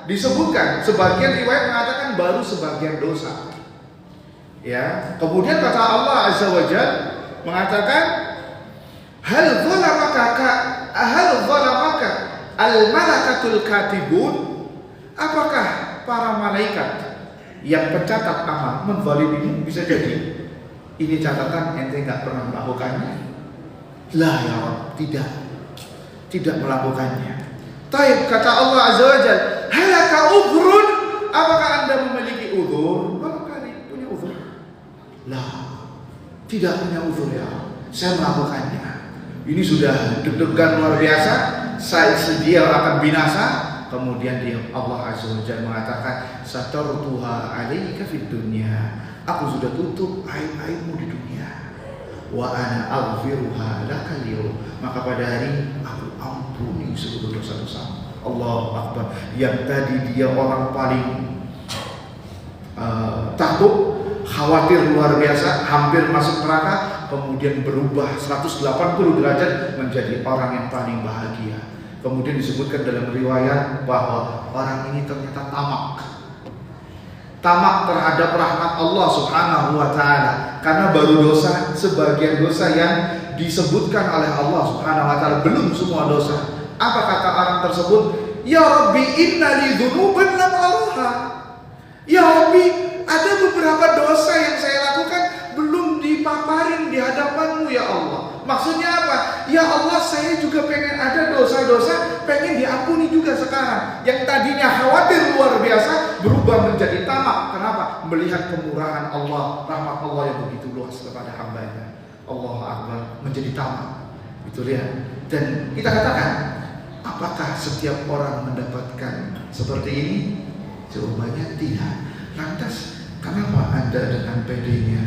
disebutkan. Sebagian riwayat mengatakan baru sebagian dosa. Ya, kemudian kata Allah Azza wa Jalla mengatakan, hal zalamaka al-malakatul katibun? Apakah para malaikat yang pencatat amal menzalimimu? Bisa jadi ini catatan ente nggak pernah melakukannya. La ya Rabb, tidak melakukannya. Taib, kata Allah Azza wa Jalla, halaka udhrun? Apakah anda memiliki udhur? Barangkali punya udhur. Lah, tidak punya udhur ya Rabb, saya melakukannya. Ini sudah deg-degan luar biasa, saya sedia akan binasa. Kemudian Allah Azza wa Jalla mengatakan, satartuha alaika fid dunya. Aku sudah tutup aib-aibmu di dunia. Wa ana aghfiruha lakal yawm. Maka pada hari aku ampuni seluruh dosa-dosa. Allahu Akbar. Yang tadi dia orang paling takut, khawatir luar biasa, hampir masuk neraka, kemudian berubah 180 derajat menjadi orang yang paling bahagia. Kemudian disebutkan dalam riwayat bahwa orang ini ternyata tamak terhadap rahmat Allah Subhanahu wa taala, karena baru dosa, sebagian dosa yang disebutkan oleh Allah Subhanahu wa taala, belum semua dosa. Apa kata orang tersebut? Ya Rabbi, inna li dzunuban lam araha. Ya Rabbi, ada beberapa dosa yang saya lakukan belum dipaparin di hadapanmu ya Allah. Maksudnya apa? Ya Allah, saya juga pengen ada dosa-dosa, pengen diampuni juga sekarang. Yang tadinya khawatir luar biasa berubah menjadi tamak. Kenapa? Melihat kemurahan Allah, rahmat Allah yang begitu luas kepada hamba-Nya. Allah Akbar, menjadi tamak. Itu lihat. Dan kita katakan, apakah setiap orang mendapatkan seperti ini? Jawabannya tidak. Lantas kenapa Anda dengan pedenya,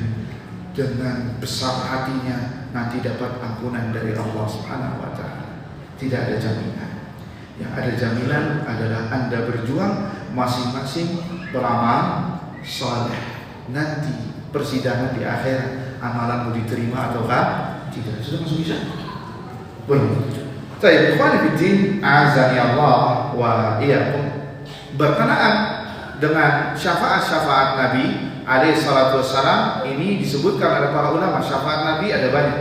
dengan besar hatinya nanti dapat ampunan dari Allah Subhanahu wa taala? Tidak ada jaminan. Yang ada jaminan adalah Anda berjuang masing-masing beramal saleh. Nanti persidangan di akhirat, amalanmu diterima ataukah tidak. Sudah masuk bisa? Belum. Baik, ikhwan fillah, azani Allah wa iyyakum. Berkenaan dengan syafaat-syafaat Nabi alaihi salatu wassalam, ini disebutkan oleh para ulama. Syafaat Nabi ada banyak.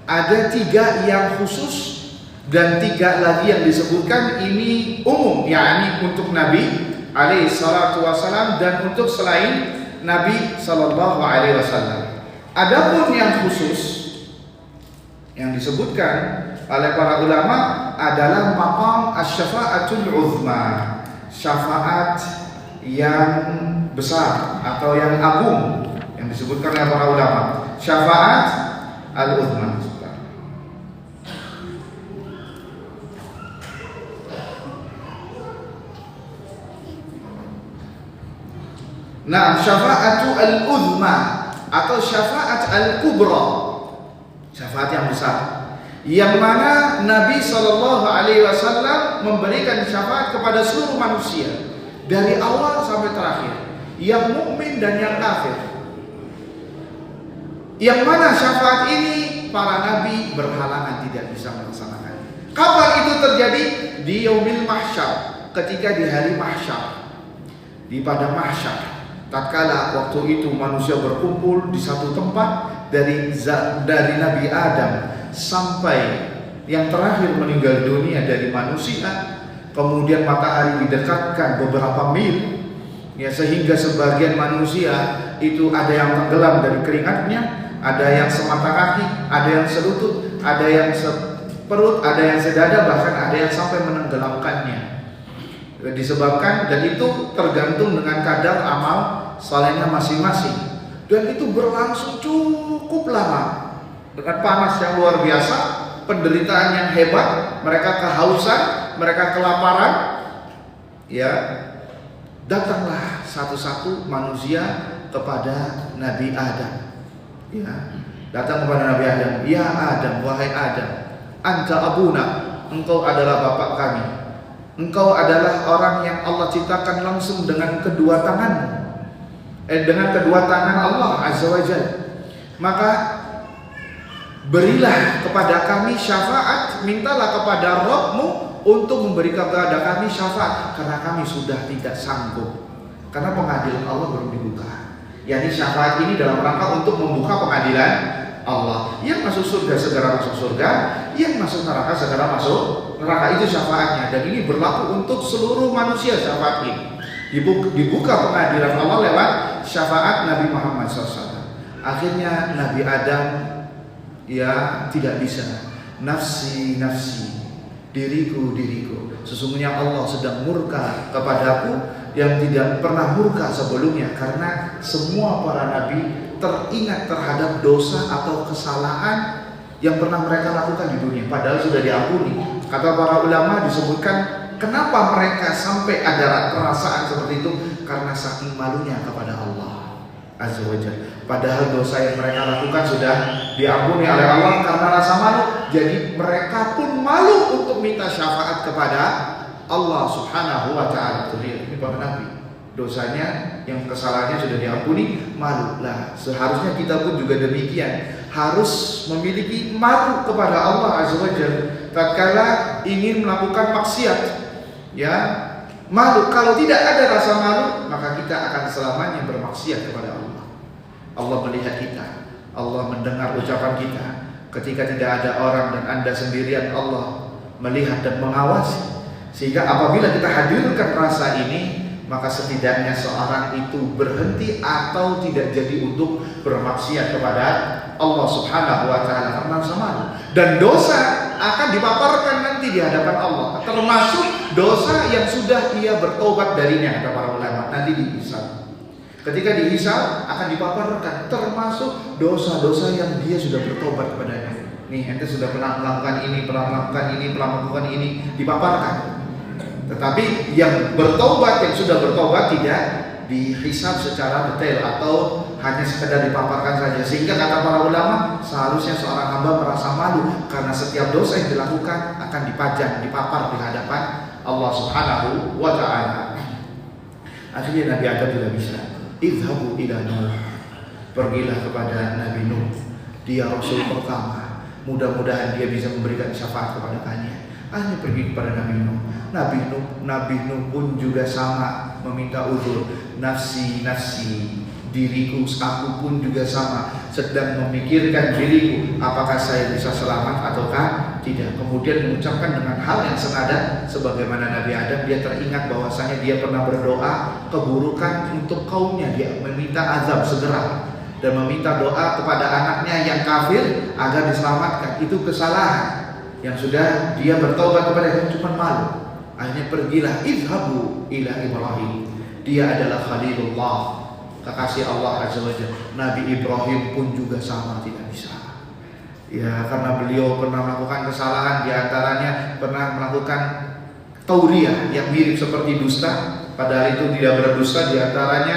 Ada 3 yang khusus dan 3 lagi yang disebutkan ini umum, yakni untuk Nabi alaihi salatu wassalam dan untuk selain Nabi sallallahu alaihi wasallam. Adapun yang khusus yang disebutkan oleh para ulama adalah maqam asy-syafa'atul uzma, syafaat yang besar atau yang agung yang disebutkan oleh para ulama, syafaat al-uzma. Nah, syafa'atu al-uzma atau syafaat al-kubra, syafaat yang besar, yang mana Nabi Shallallahu Alaihi Wasallam memberikan syafaat kepada seluruh manusia dari awal sampai terakhir, yang mukmin dan yang kafir. Yang mana syafaat ini para nabi berhalangan tidak bisa melaksanakan. Kapan itu terjadi? Di yaumil mahsyar, ketika di hari mahsyar, di padang mahsyar. Tatkala waktu itu manusia berkumpul di satu tempat, dari Nabi Adam sampai yang terakhir meninggal dunia dari manusia. Kemudian matahari didekatkan beberapa mil, ya, sehingga sebagian manusia itu ada yang tenggelam dari keringatnya, ada yang semata kaki, ada yang selutut, ada yang seperut, ada yang sedada, bahkan ada yang sampai menenggelamkannya. Disebabkan, dan itu tergantung dengan kadar amal salehnya masing-masing. Dan itu berlangsung cukup lama dengan panas yang luar biasa, penderitaan yang hebat, mereka kehausan, mereka kelaparan. Ya, datanglah satu-satu manusia kepada Nabi Adam. Ya, datang kepada Nabi Adam. Ya Adam, wahai Adam, anta abuna, Engkau adalah Bapak kami. Engkau adalah orang yang Allah ciptakan langsung dengan kedua tanganmu, dengan kedua tangan Allah Azza wa Jalla. Maka berilah kepada kami syafaat, mintalah kepada Rabb-Mu untuk memberikan kepada kami syafaat, karena kami sudah tidak sanggup, karena pengadilan Allah belum dibuka. Yani syafaat ini dalam rangka untuk membuka pengadilan Allah. Yang masuk surga segera masuk surga, yang masuk neraka segera masuk neraka. Itu syafaatnya, dan ini berlaku untuk seluruh manusia. Syafaat ini dibuka pengadilan Allah lewat syafaat Nabi Muhammad SAW. Akhirnya Nabi Adam tidak bisa. Nafsi, nafsi, diriku, diriku. Sesungguhnya Allah sedang murka kepadaku yang tidak pernah murka sebelumnya, karena semua para nabi teringat terhadap dosa atau kesalahan yang pernah mereka lakukan di dunia, padahal sudah diampuni. Kata para ulama, disebutkan kenapa mereka sampai ada perasaan seperti itu, karena saking malunya kepada Allah Azza wa Jalla. Padahal dosa yang mereka lakukan sudah diampuni oleh Allah, karena rasa malu, jadi mereka pun malu untuk minta syafaat kepada Allah Subhanahu wa Ta'ala. Ini para nabi, dosanya yang kesalahannya sudah diampuni, malu lah. Seharusnya kita pun juga demikian, harus memiliki malu kepada Allah Azza wa Jalla tatkala ingin melakukan maksiat. Ya, malu. Kalau tidak ada rasa malu, maka kita akan selamanya bermaksiat kepada Allah. Allah melihat kita, Allah mendengar ucapan kita. Ketika tidak ada orang dan Anda sendirian, Allah melihat dan mengawasi. Sehingga apabila kita hadirkan rasa ini, maka setidaknya seorang itu berhenti atau tidak jadi untuk bermaksiat kepada Allah Subhanahu wa Ta'ala karena rasa malu. Dan dosa akan dipaparkan nanti di hadapan Allah, termasuk dosa yang sudah ia bertobat darinya, kata para ulama, nanti dihisab. Ketika dihisab akan dipaparkan, termasuk dosa-dosa yang dia sudah bertobat kepadanya. Nih, ente sudah pernah melakukan ini, pernah melakukan ini, pernah melakukan ini, dipaparkan. Tetapi yang bertobat, yang sudah bertobat, tidak dihisab secara detail atau hanya sekedar dipaparkan saja. Sehingga kata para ulama, seharusnya seorang hamba merasa malu karena setiap dosa yang dilakukan akan dipajang, dipapar di hadapan Allah Subhanahu wa Ta'ala. Akhirnya Nabi Adam tidak bisa. Idhabu ila Nuh, pergilah kepada Nabi Nuh, dia Rasul pertama, mudah-mudahan dia bisa memberikan syafaat kepada kalian. Hanya pergi kepada Nabi Nuh. Nabi Nuh pun juga sama, meminta uzur. Nafsi, nafsi, diriku, aku pun juga sama, sedang memikirkan diriku, apakah saya bisa selamat ataukah tidak. Kemudian mengucapkan dengan hal yang senada sebagaimana Nabi Adam, dia teringat bahwasanya dia pernah berdoa keburukan untuk kaumnya, dia meminta azab segera dan meminta doa kepada anaknya yang kafir agar diselamatkan. Itu kesalahan yang sudah dia bertobat kepada, cuma malu. Akhirnya pergilah, idhabu ila Ibrahim, dia adalah Khalilullah, kekasih Allah Azza wa Jalla. Nabi Ibrahim pun juga sama, tidak bisa. Ya, karena beliau pernah melakukan kesalahan, diantaranya pernah melakukan tauriyah yang mirip seperti dusta, padahal itu tidak berdusta. Diantaranya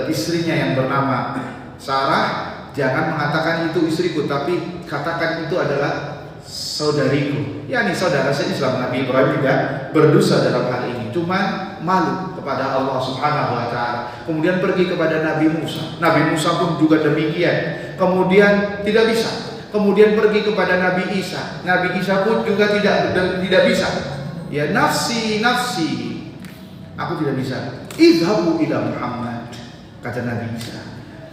istrinya yang bernama Sarah, jangan mengatakan itu istriku, tapi katakan itu adalah saudariku. Ya, ini saudara se-Islam. Nabi Ibrahim tidak berdosa dalam hal ini, cuma malu kepada Allah Subhanahu wa Ta'ala. Kemudian pergi kepada Nabi Musa. Nabi Musa pun juga demikian. Kemudian tidak bisa. Kemudian pergi kepada Nabi Isa. Nabi Isa pun juga tidak bisa. Ya, nafsi, nafsi, aku tidak bisa. Idhabu ila Muhammad, kata Nabi Isa.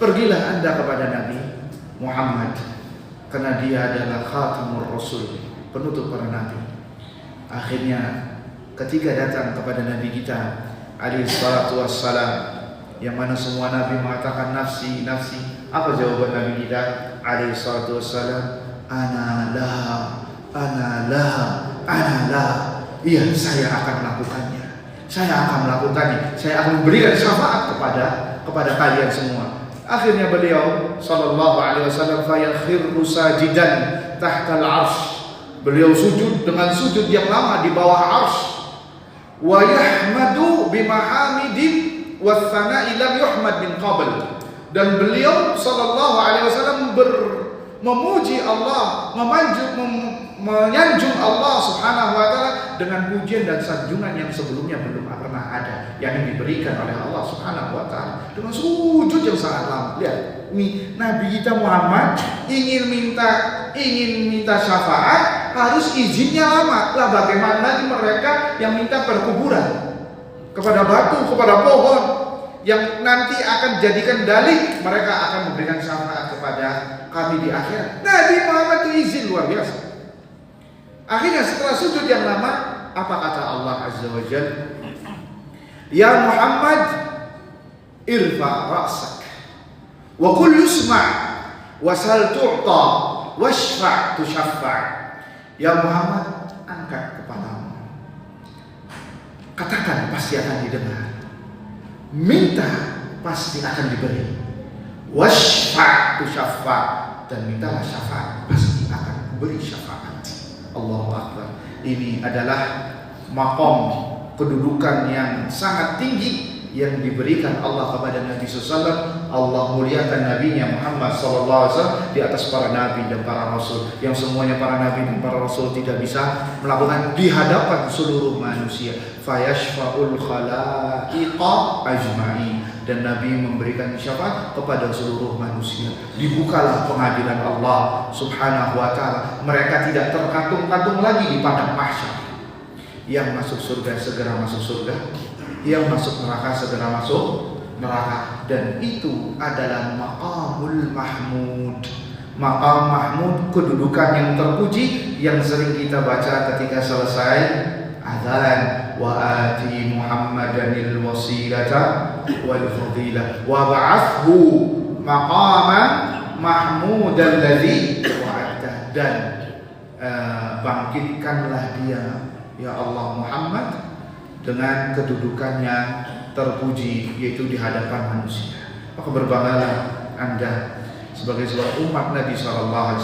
Pergilah Anda kepada Nabi Muhammad, karena dia adalah khatamur rasul, penutup para nabi. Akhirnya ketika datang kepada Nabi kita alaihi salatu wassalam, yang mana semua nabi mengatakan nafsi, nafsi, apa jawaban Nabi kita alaihi salatu wassalam? Ana laha, ana laha, ana laha. Iya, saya akan melakukannya, saya akan melakukannya, saya akan memberikan syafaat kepada kalian semua. Akhirnya beliau sallallahu alaihi wasallam fayakhirru sajidan tahtal arsy, beliau sujud dengan sujud yang lama di bawah arsy. Wa yahmadu bimahamidin wathana'i lam yuhmad min qabl, dan beliau sallallahu alaihi wasallam memuji Allah, menyanjung Allah Subhanahu wa taala dengan pujian dan sanjungan yang sebelumnya belum pernah ada, yang diberikan oleh Allah Subhanahu wa taala dengan sujud yang sangat lama. Lihat, ini Nabi kita Muhammad ingin minta syafaat harus izinnya lama. Lah bagaimana lagi mereka yang minta perkuburan, kepada batu, kepada pohon yang nanti akan jadikan dalih mereka akan memberikan syafaat kepada kami di akhirat. Nabi Muhammad itu izin luar biasa. Akhirnya setelah sujud yang lama, apa kata Allah Azza wa Jalla? Ya Muhammad, irfa ra'sak wa qul yusma' wasal tu'ta washfa' tushaffa'. Ya Muhammad, angkat kepalamu, katakan pasti akan didengar, minta pasti akan diberi, washfa' tushaffa', dan mintalah syafaat pasti akan beri syafaat. Allahu Akbar. Ini adalah maqam kedudukan yang sangat tinggi yang diberikan Allah kepada Nabi SAW. Allah muliakan nabinya Muhammad SAW di atas para nabi dan para rasul, yang semuanya para nabi dan para rasul tidak bisa melakukan di hadapan seluruh manusia. Fayashfa'ul khalaiqa ajma'in, dan Nabi memberikan syafaat kepada seluruh manusia. Dibukalah pengadilan Allah Subhanahu wa taala. Mereka tidak terkatung-katung lagi di padang mahsyar. Yang masuk surga segera masuk surga, yang masuk neraka segera masuk neraka. Dan itu adalah maqamul mahmud. Maqam mahmud, kedudukan yang terpuji, yang sering kita baca ketika selesai azan. Wa ati Muhammadanil wasilata wal fadilah wa ba'athu maqaman mahmudan ladzi wa'adta, dan bangkitkanlah dia ya Allah Muhammad dengan kedudukannya terpuji, yaitu di hadapan manusia. Maka berbanggalah Anda sebagai sebuah umat Nabi SAW.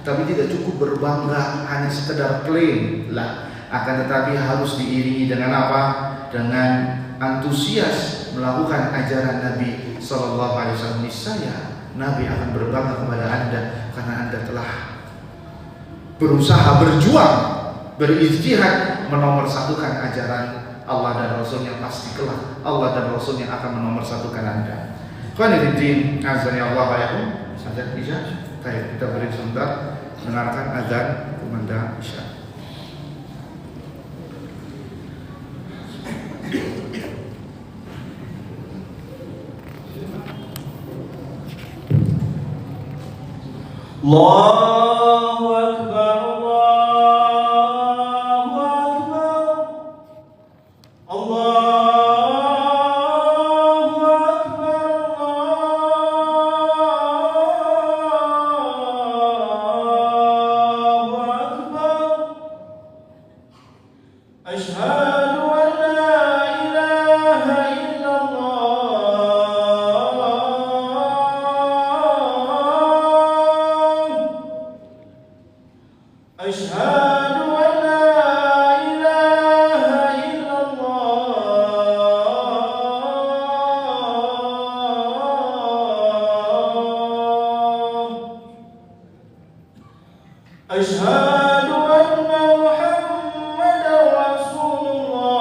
Tapi tidak cukup berbangga hanya sekedar klaim lah, akan tetapi harus diiringi dengan apa? Dengan antusias melakukan ajaran Nabi SAW. Niscaya Nabi akan berbangga kepada Anda karena Anda telah berusaha, berjuang, berijtihad menomorsatukan ajaran Allah dan Rasulnya. Pasti kelak Allah dan Rasulnya akan menomorsatukan Anda. Qanifiddin azani Allah wa yakum. Azan Isya. Baik, kita beri sebentar dengarkan azan kumandang Isya. Allahu Akbar, Allahu Akbar, Allahu Akbar, Allahu Akbar. Asyhadu an la ilaha illallah. أشهد أن لا إله إلا الله. أشهد أن محمدا رسول الله.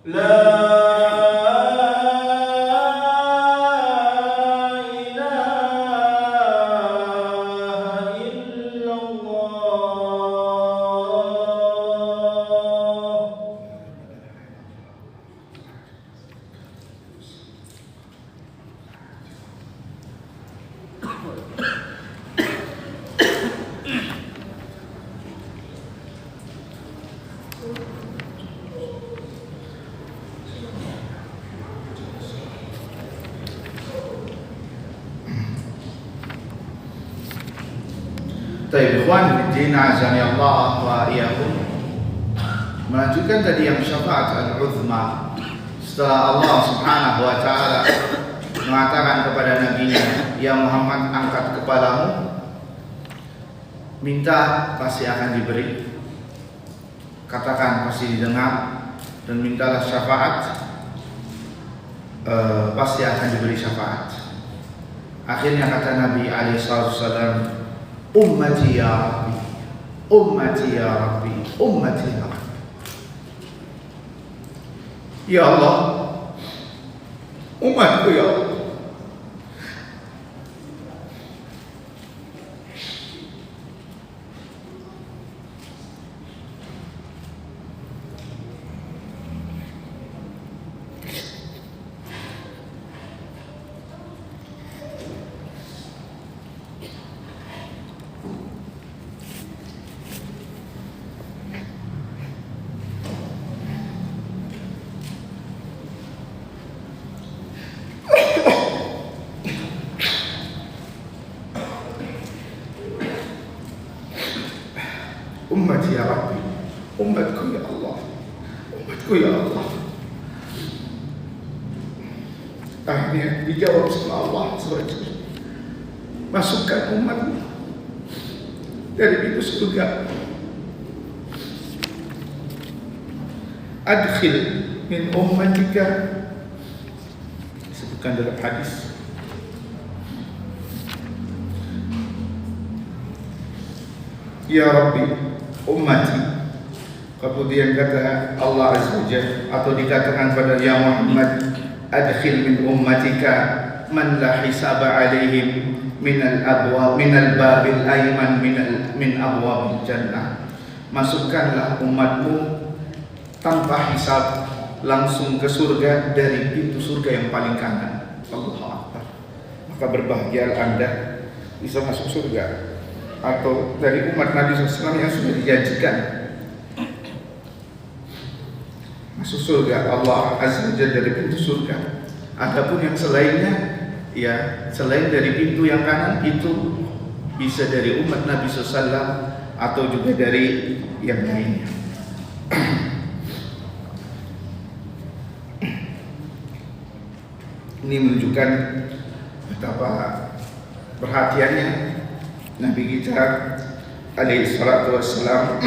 لا إله إلا الله. Baik, ikhwan fillah, azani Allah wa iyyakum. Melanjutkan tadi yang syafaat al-uzma. Setelah Allah Subhanahu wa taala mengatakan kepada nabinya, "Ya Muhammad, angkat kepalamu, minta pasti akan diberi. Katakan pasti didengar, dan mintalah syafaat, pasti akan diberi syafaat." Akhirnya kata Nabi alaihi wasallam, "Ummati ya Rabbi, ummati ya Rabbi, ummati ya Rabbi." Ya Allah, umatku ya Allah. Ummati ya Rabbi, umatku ya Allah, umatku ya Allah. Akhirnya dijawab sama Allah SWT, masukkan umatmu dari pintu surga. Adkhil min ummatika, disebutkan dalam hadis, ya Rabbi, ummati. Kemudian kata Allah Azza wa Jalla, atau dikatakan pada ya Muhammad, adkhil min ummatika man la hisaba alaihim min al-abwab min al-babil ayman min abwabil jannah. Masukkanlah umatmu tanpa hisab langsung ke surga dari pintu surga yang paling kanan. Allahu Akbar. Maka berbahagia Anda bisa masuk surga, atau dari umat Nabi SAW yang sudah dijanjikan masuk surga Allah Azza wa Jalla dari pintu surga. Adapun yang selainnya, ya selain dari pintu yang kanan, itu bisa dari umat Nabi SAW atau juga dari yang lainnya. Ini menunjukkan betapa perhatiannya Nabi kita alaihi salatu wassalam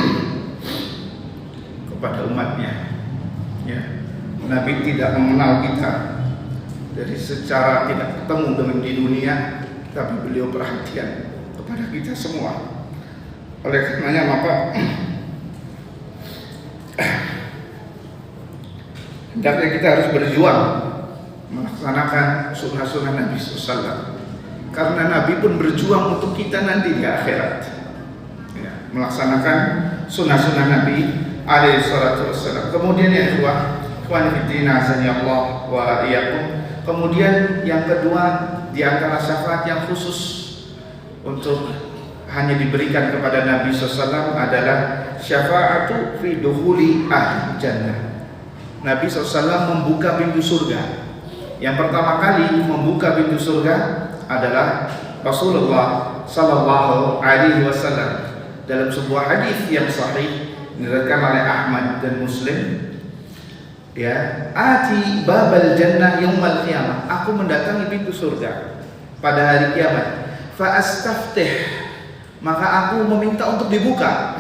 kepada umatnya. Ya, Nabi tidak mengenal kita dari secara tidak ketemu dengan di dunia, tapi beliau perhatian kepada kita semua. Oleh karenanya maka hendaknya kita harus berjuang melaksanakan sunnah-sunnah Nabi SAW. Karena Nabi pun berjuang untuk kita nanti di akhirat, ya, melaksanakan sunnah-sunnah Nabi alaihi salatu wassalam. Kemudian ya ikhwan fillah, azani Allah wa iyyakum. Kemudian yang kedua di antara syafaat yang khusus untuk hanya diberikan kepada Nabi SAW adalah syafaatu fi dukhuli ahli jannah. Nabi SAW membuka pintu surga. Yang pertama kali membuka pintu surga adalah Rasulullah Sallallahu Alaihi Wasallam dalam sebuah hadis yang sahih diriwayatkan oleh Ahmad dan Muslim. Ya, ati babal jannah yaumal qiyamah. Aku mendatangi pintu surga pada hari kiamat. Fa astaftih, maka aku meminta untuk dibuka.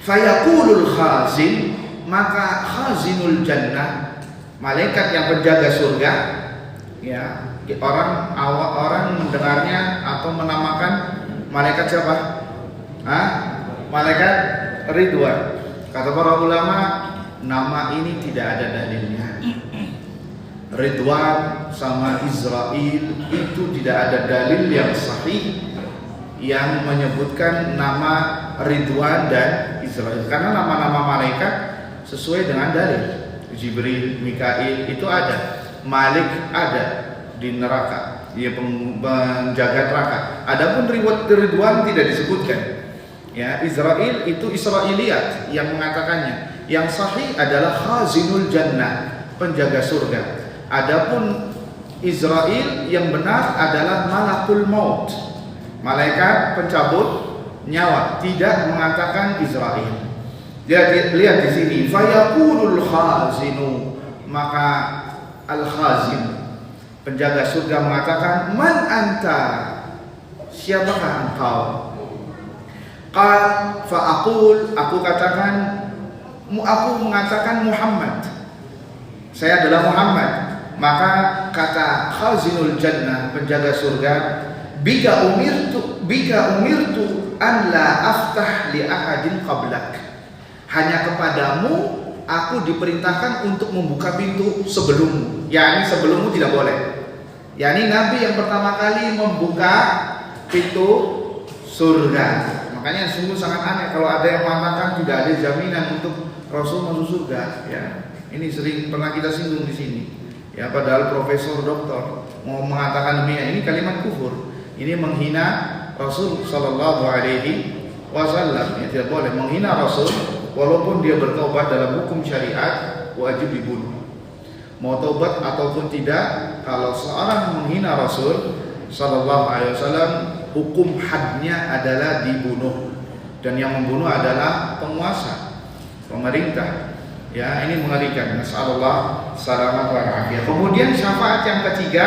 Fayaqulul khazin, maka khazinul jannah, malaikat yang penjaga surga, ya, orang mendengarnya atau menamakan malaikat siapa? Malaikat Ridwan. Kata para ulama, nama ini tidak ada dalilnya. Ridwan sama Israel itu tidak ada dalil yang sahih yang menyebutkan nama Ridwan dan Israel, karena nama-nama malaikat sesuai dengan dalil. Jibril, Mikail itu ada, Malik ada di neraka, dia penjaga neraka. Adapun Ridwan tidak disebutkan. Ya, Israel itu Israiliyat yang mengatakannya. Yang sahih adalah Khazinul Jannah, penjaga surga. Adapun Israel yang benar adalah Malakul Maut, malaikat pencabut nyawa, tidak mengatakan Israel. Jadi lihat di sini, fayaqulul khazinu, maka al-khazin, penjaga surga mengatakan, man anta, siapakah engkau? Qal fa'aqul, aku mengatakan Muhammad, saya adalah Muhammad. Maka kata Khazinul Jannah, penjaga surga, bika umirtu an la aftah li ahadin qablak, hanya kepadamu aku diperintahkan untuk membuka pintu sebelummu. yakni sebelummu tidak boleh. yakni Nabi yang pertama kali membuka pintu surga. Makanya sungguh sangat aneh kalau ada yang mengatakan tidak ada jaminan untuk Rasul masuk surga. Ya, ini sering pernah kita singgung di sini. Ya, padahal profesor doktor mau mengatakan demikian, ini kalimat kufur. Ini menghina Rasul Sallallahu Alaihi Wasallam. Ya, tidak boleh menghina Rasul walaupun dia bertobat dalam hukum syariat wajib dibunuh. Mau tobat ataupun tidak, kalau seorang menghina Rasul Sallallahu Alaihi Wasallam, hukum hadnya adalah dibunuh. Dan yang membunuh adalah penguasa, pemerintah. Ya, ini mengerikan. Nasallallahu salamat wa afiyah. Kemudian syafaat yang ketiga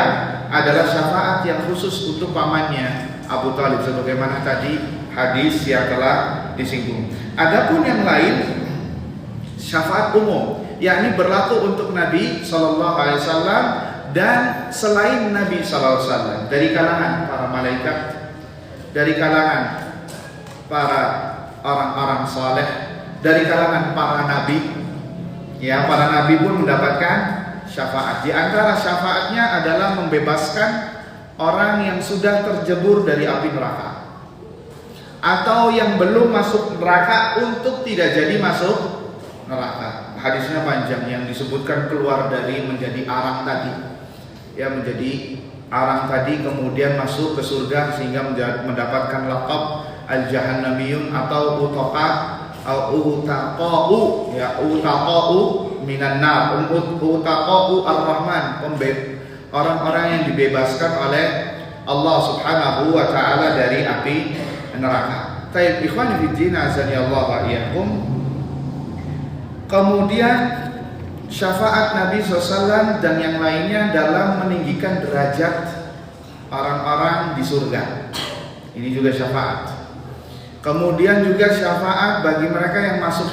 adalah syafaat yang khusus untuk pamannya Abu Thalib, sebagaimana tadi hadis yang telah disinggung. Adapun yang lain syafaat umum, yakni berlaku untuk Nabi Sallallahu Alaihi Wasallam dan selain Nabi Sallallahu Alaihi Wasallam, dari kalangan para malaikat, dari kalangan para orang-orang saleh, dari kalangan para nabi. Ya, para nabi pun mendapatkan syafaat. Di antara syafaatnya adalah membebaskan orang yang sudah terjebur dari api neraka, atau yang belum masuk neraka untuk tidak jadi masuk neraka. Hadisnya panjang, yang disebutkan keluar dari menjadi arang tadi. Ya, menjadi arang tadi kemudian masuk ke surga sehingga mendapatkan laqab al-jahannamiyun atau utaqa'u, ya, utaqa'u minan nar, utaqa'u ar-rahman, orang-orang yang dibebaskan oleh Allah Subhanahu wa taala dari api neraka. Taib ikhwani fiddin azani Allah wa iyyakum. Kemudian syafaat Nabi SAW dan yang lainnya dalam meninggikan derajat orang-orang di surga. Ini juga syafaat. Kemudian juga syafaat bagi mereka yang masuk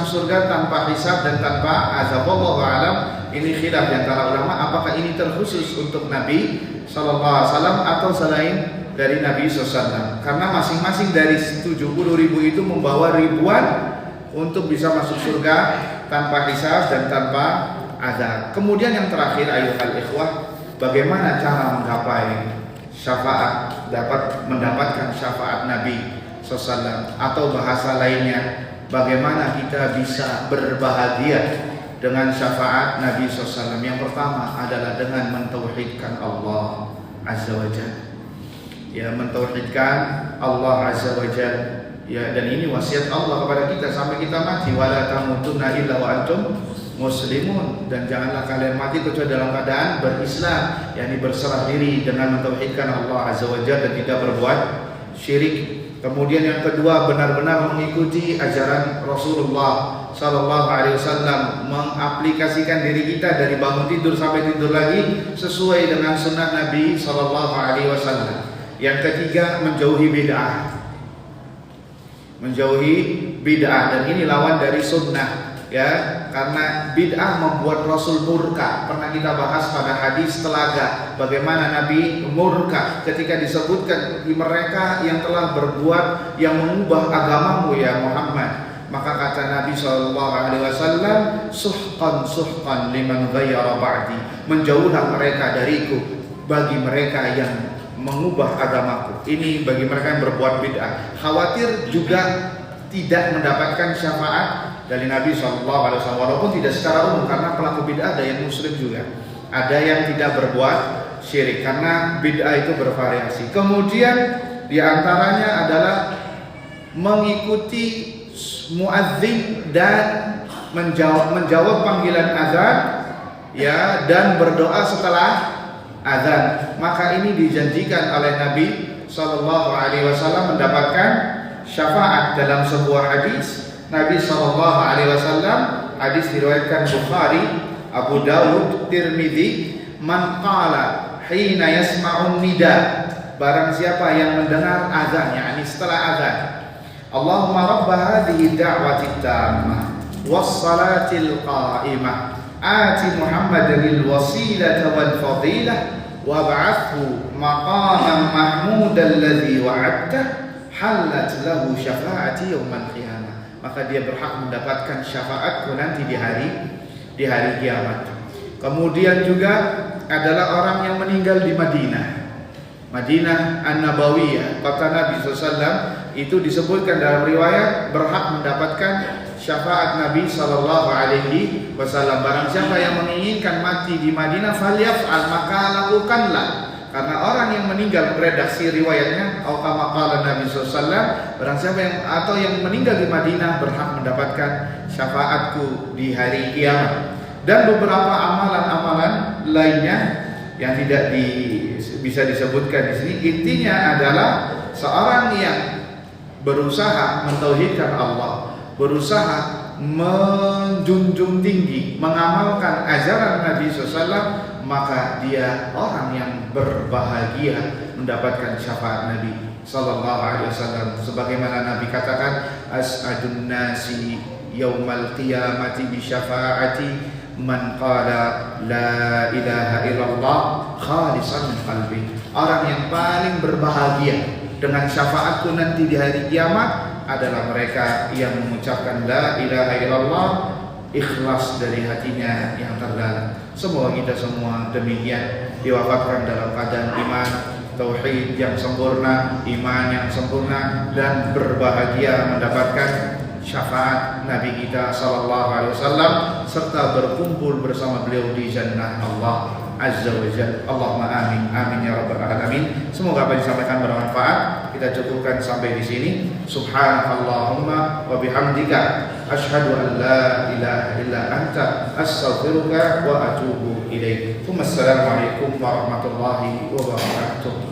surga tanpa hisab dan tanpa azab. Wallahu a'lam. Ini khilaf di antara ulama, apakah ini terkhusus untuk Nabi sallallahu alaihi wasallam atau selain dari Nabi SAW. Karena masing-masing dari 70.000 itu membawa ribuan untuk bisa masuk surga tanpa hisab dan tanpa azab. Kemudian yang terakhir, ayyuhal ikhwah, bagaimana cara menggapai syafaat, dapat mendapatkan syafaat Nabi SAW, atau bahasa lainnya, bagaimana kita bisa berbahagia dengan syafaat Nabi SAW. Yang pertama adalah dengan mentauhidkan Allah Azza wa Jalla. Ya, mentauhidkan Allah Azza wa Jalla. Ya, dan ini wasiat Allah kepada kita sampai kita mati, wala tamutunna illa wa antum muslimun, dan janganlah kalian mati kecuali dalam keadaan berislam, yakni berserah diri dengan mentauhidkan Allah Azza wa Jalla dan tidak berbuat syirik. Kemudian yang kedua, benar-benar mengikuti ajaran Rasulullah Sallallahu Alaihi Wasallam, mengaplikasikan diri kita dari bangun tidur sampai tidur lagi sesuai dengan sunnah Nabi Sallallahu Alaihi Wasallam. Yang ketiga, menjauhi bid'ah, dan ini lawan dari sunnah. Ya, karena bid'ah membuat Rasul murka. Pernah kita bahas pada hadis telaga bagaimana Nabi murka ketika disebutkan mereka yang telah berbuat, yang mengubah agamamu ya Muhammad. Maka kata Nabi SAW, suhqan liman ghayyara ba'di, menjauhlah mereka dariku bagi mereka yang mengubah agamaku. Ini bagi mereka yang berbuat bid'ah. Khawatir juga tidak mendapatkan syafaat dari Nabi SAW, walaupun tidak secara umum, karena pelaku bid'ah ada yang muslim juga, ada yang tidak berbuat syirik, karena bid'ah itu bervariasi. Kemudian diantaranya adalah mengikuti muadzin dan menjawab panggilan azan, ya, dan berdoa setelah azan. Maka ini dijanjikan oleh Nabi SAW mendapatkan syafaat. Dalam sebuah hadis Nabi SAW, hadis diriwayatkan Bukhari, Abu Dawud, Tirmidzi, man qala hina yasma'un nida, barang siapa yang mendengar azan, yakni setelah azan, Allahumma rabb hadhihi da'wati tammah was salatil qa'imah ati Muhammadan wasilata wal fadilah wab'athhu maqaman mahmudan alladhi wa'adta halat lahu syafaati yaumil qiyamah. Maka dia berhak mendapatkan syafaatku nanti di hari kiamat. Kemudian juga adalah orang yang meninggal di Madinah An-Nabawiyah, kota Nabi SAW, itu disebutkan dalam riwayat berhak mendapatkan syafaat Nabi SAW. Barang siapa yang menginginkan mati di Madinah, falyaf'al, maka lakukanlah. Karena orang yang meninggal, redaksi riwayatnya, atau kama qala Nabi SAW, barang siapa yang meninggal di Madinah berhak mendapatkan syafaatku di hari kiamat. Dan beberapa amalan-amalan lainnya yang tidak bisa disebutkan di sini. Intinya adalah seorang yang berusaha mentauhidkan Allah, berusaha menjunjung tinggi, mengamalkan ajaran Nabi SAW, maka dia orang yang berbahagia mendapatkan syafaat Nabi SAW. Sebagaimana Nabi katakan, as'adun nasi yaumal qiyamati bi syafaati man qala la ilaha illallah khalisan min qalbi. Orang yang paling berbahagia dengan syafaatku nanti di hari kiamat adalah mereka yang mengucapkan la ilaha illallah ikhlas dari hatinya yang terdalam. Semoga kita semua demikian diwafatkan dalam keadaan iman, tauhid yang sempurna, iman yang sempurna, dan berbahagia mendapatkan syafaat Nabi kita SAW, serta berkumpul bersama beliau di jannah Allah Azza wa Jalla. Allahumma amin, amin ya rabbal alamin. Semoga apa yang disampaikan bermanfaat. Kita cukupkan sampai di sini. Subhanakallahumma wa bihamdika asyhadu an la ilaha illa anta astaghfiruka wa atubu ilaik. Wassalamualaikum warahmatullahi wabarakatuh.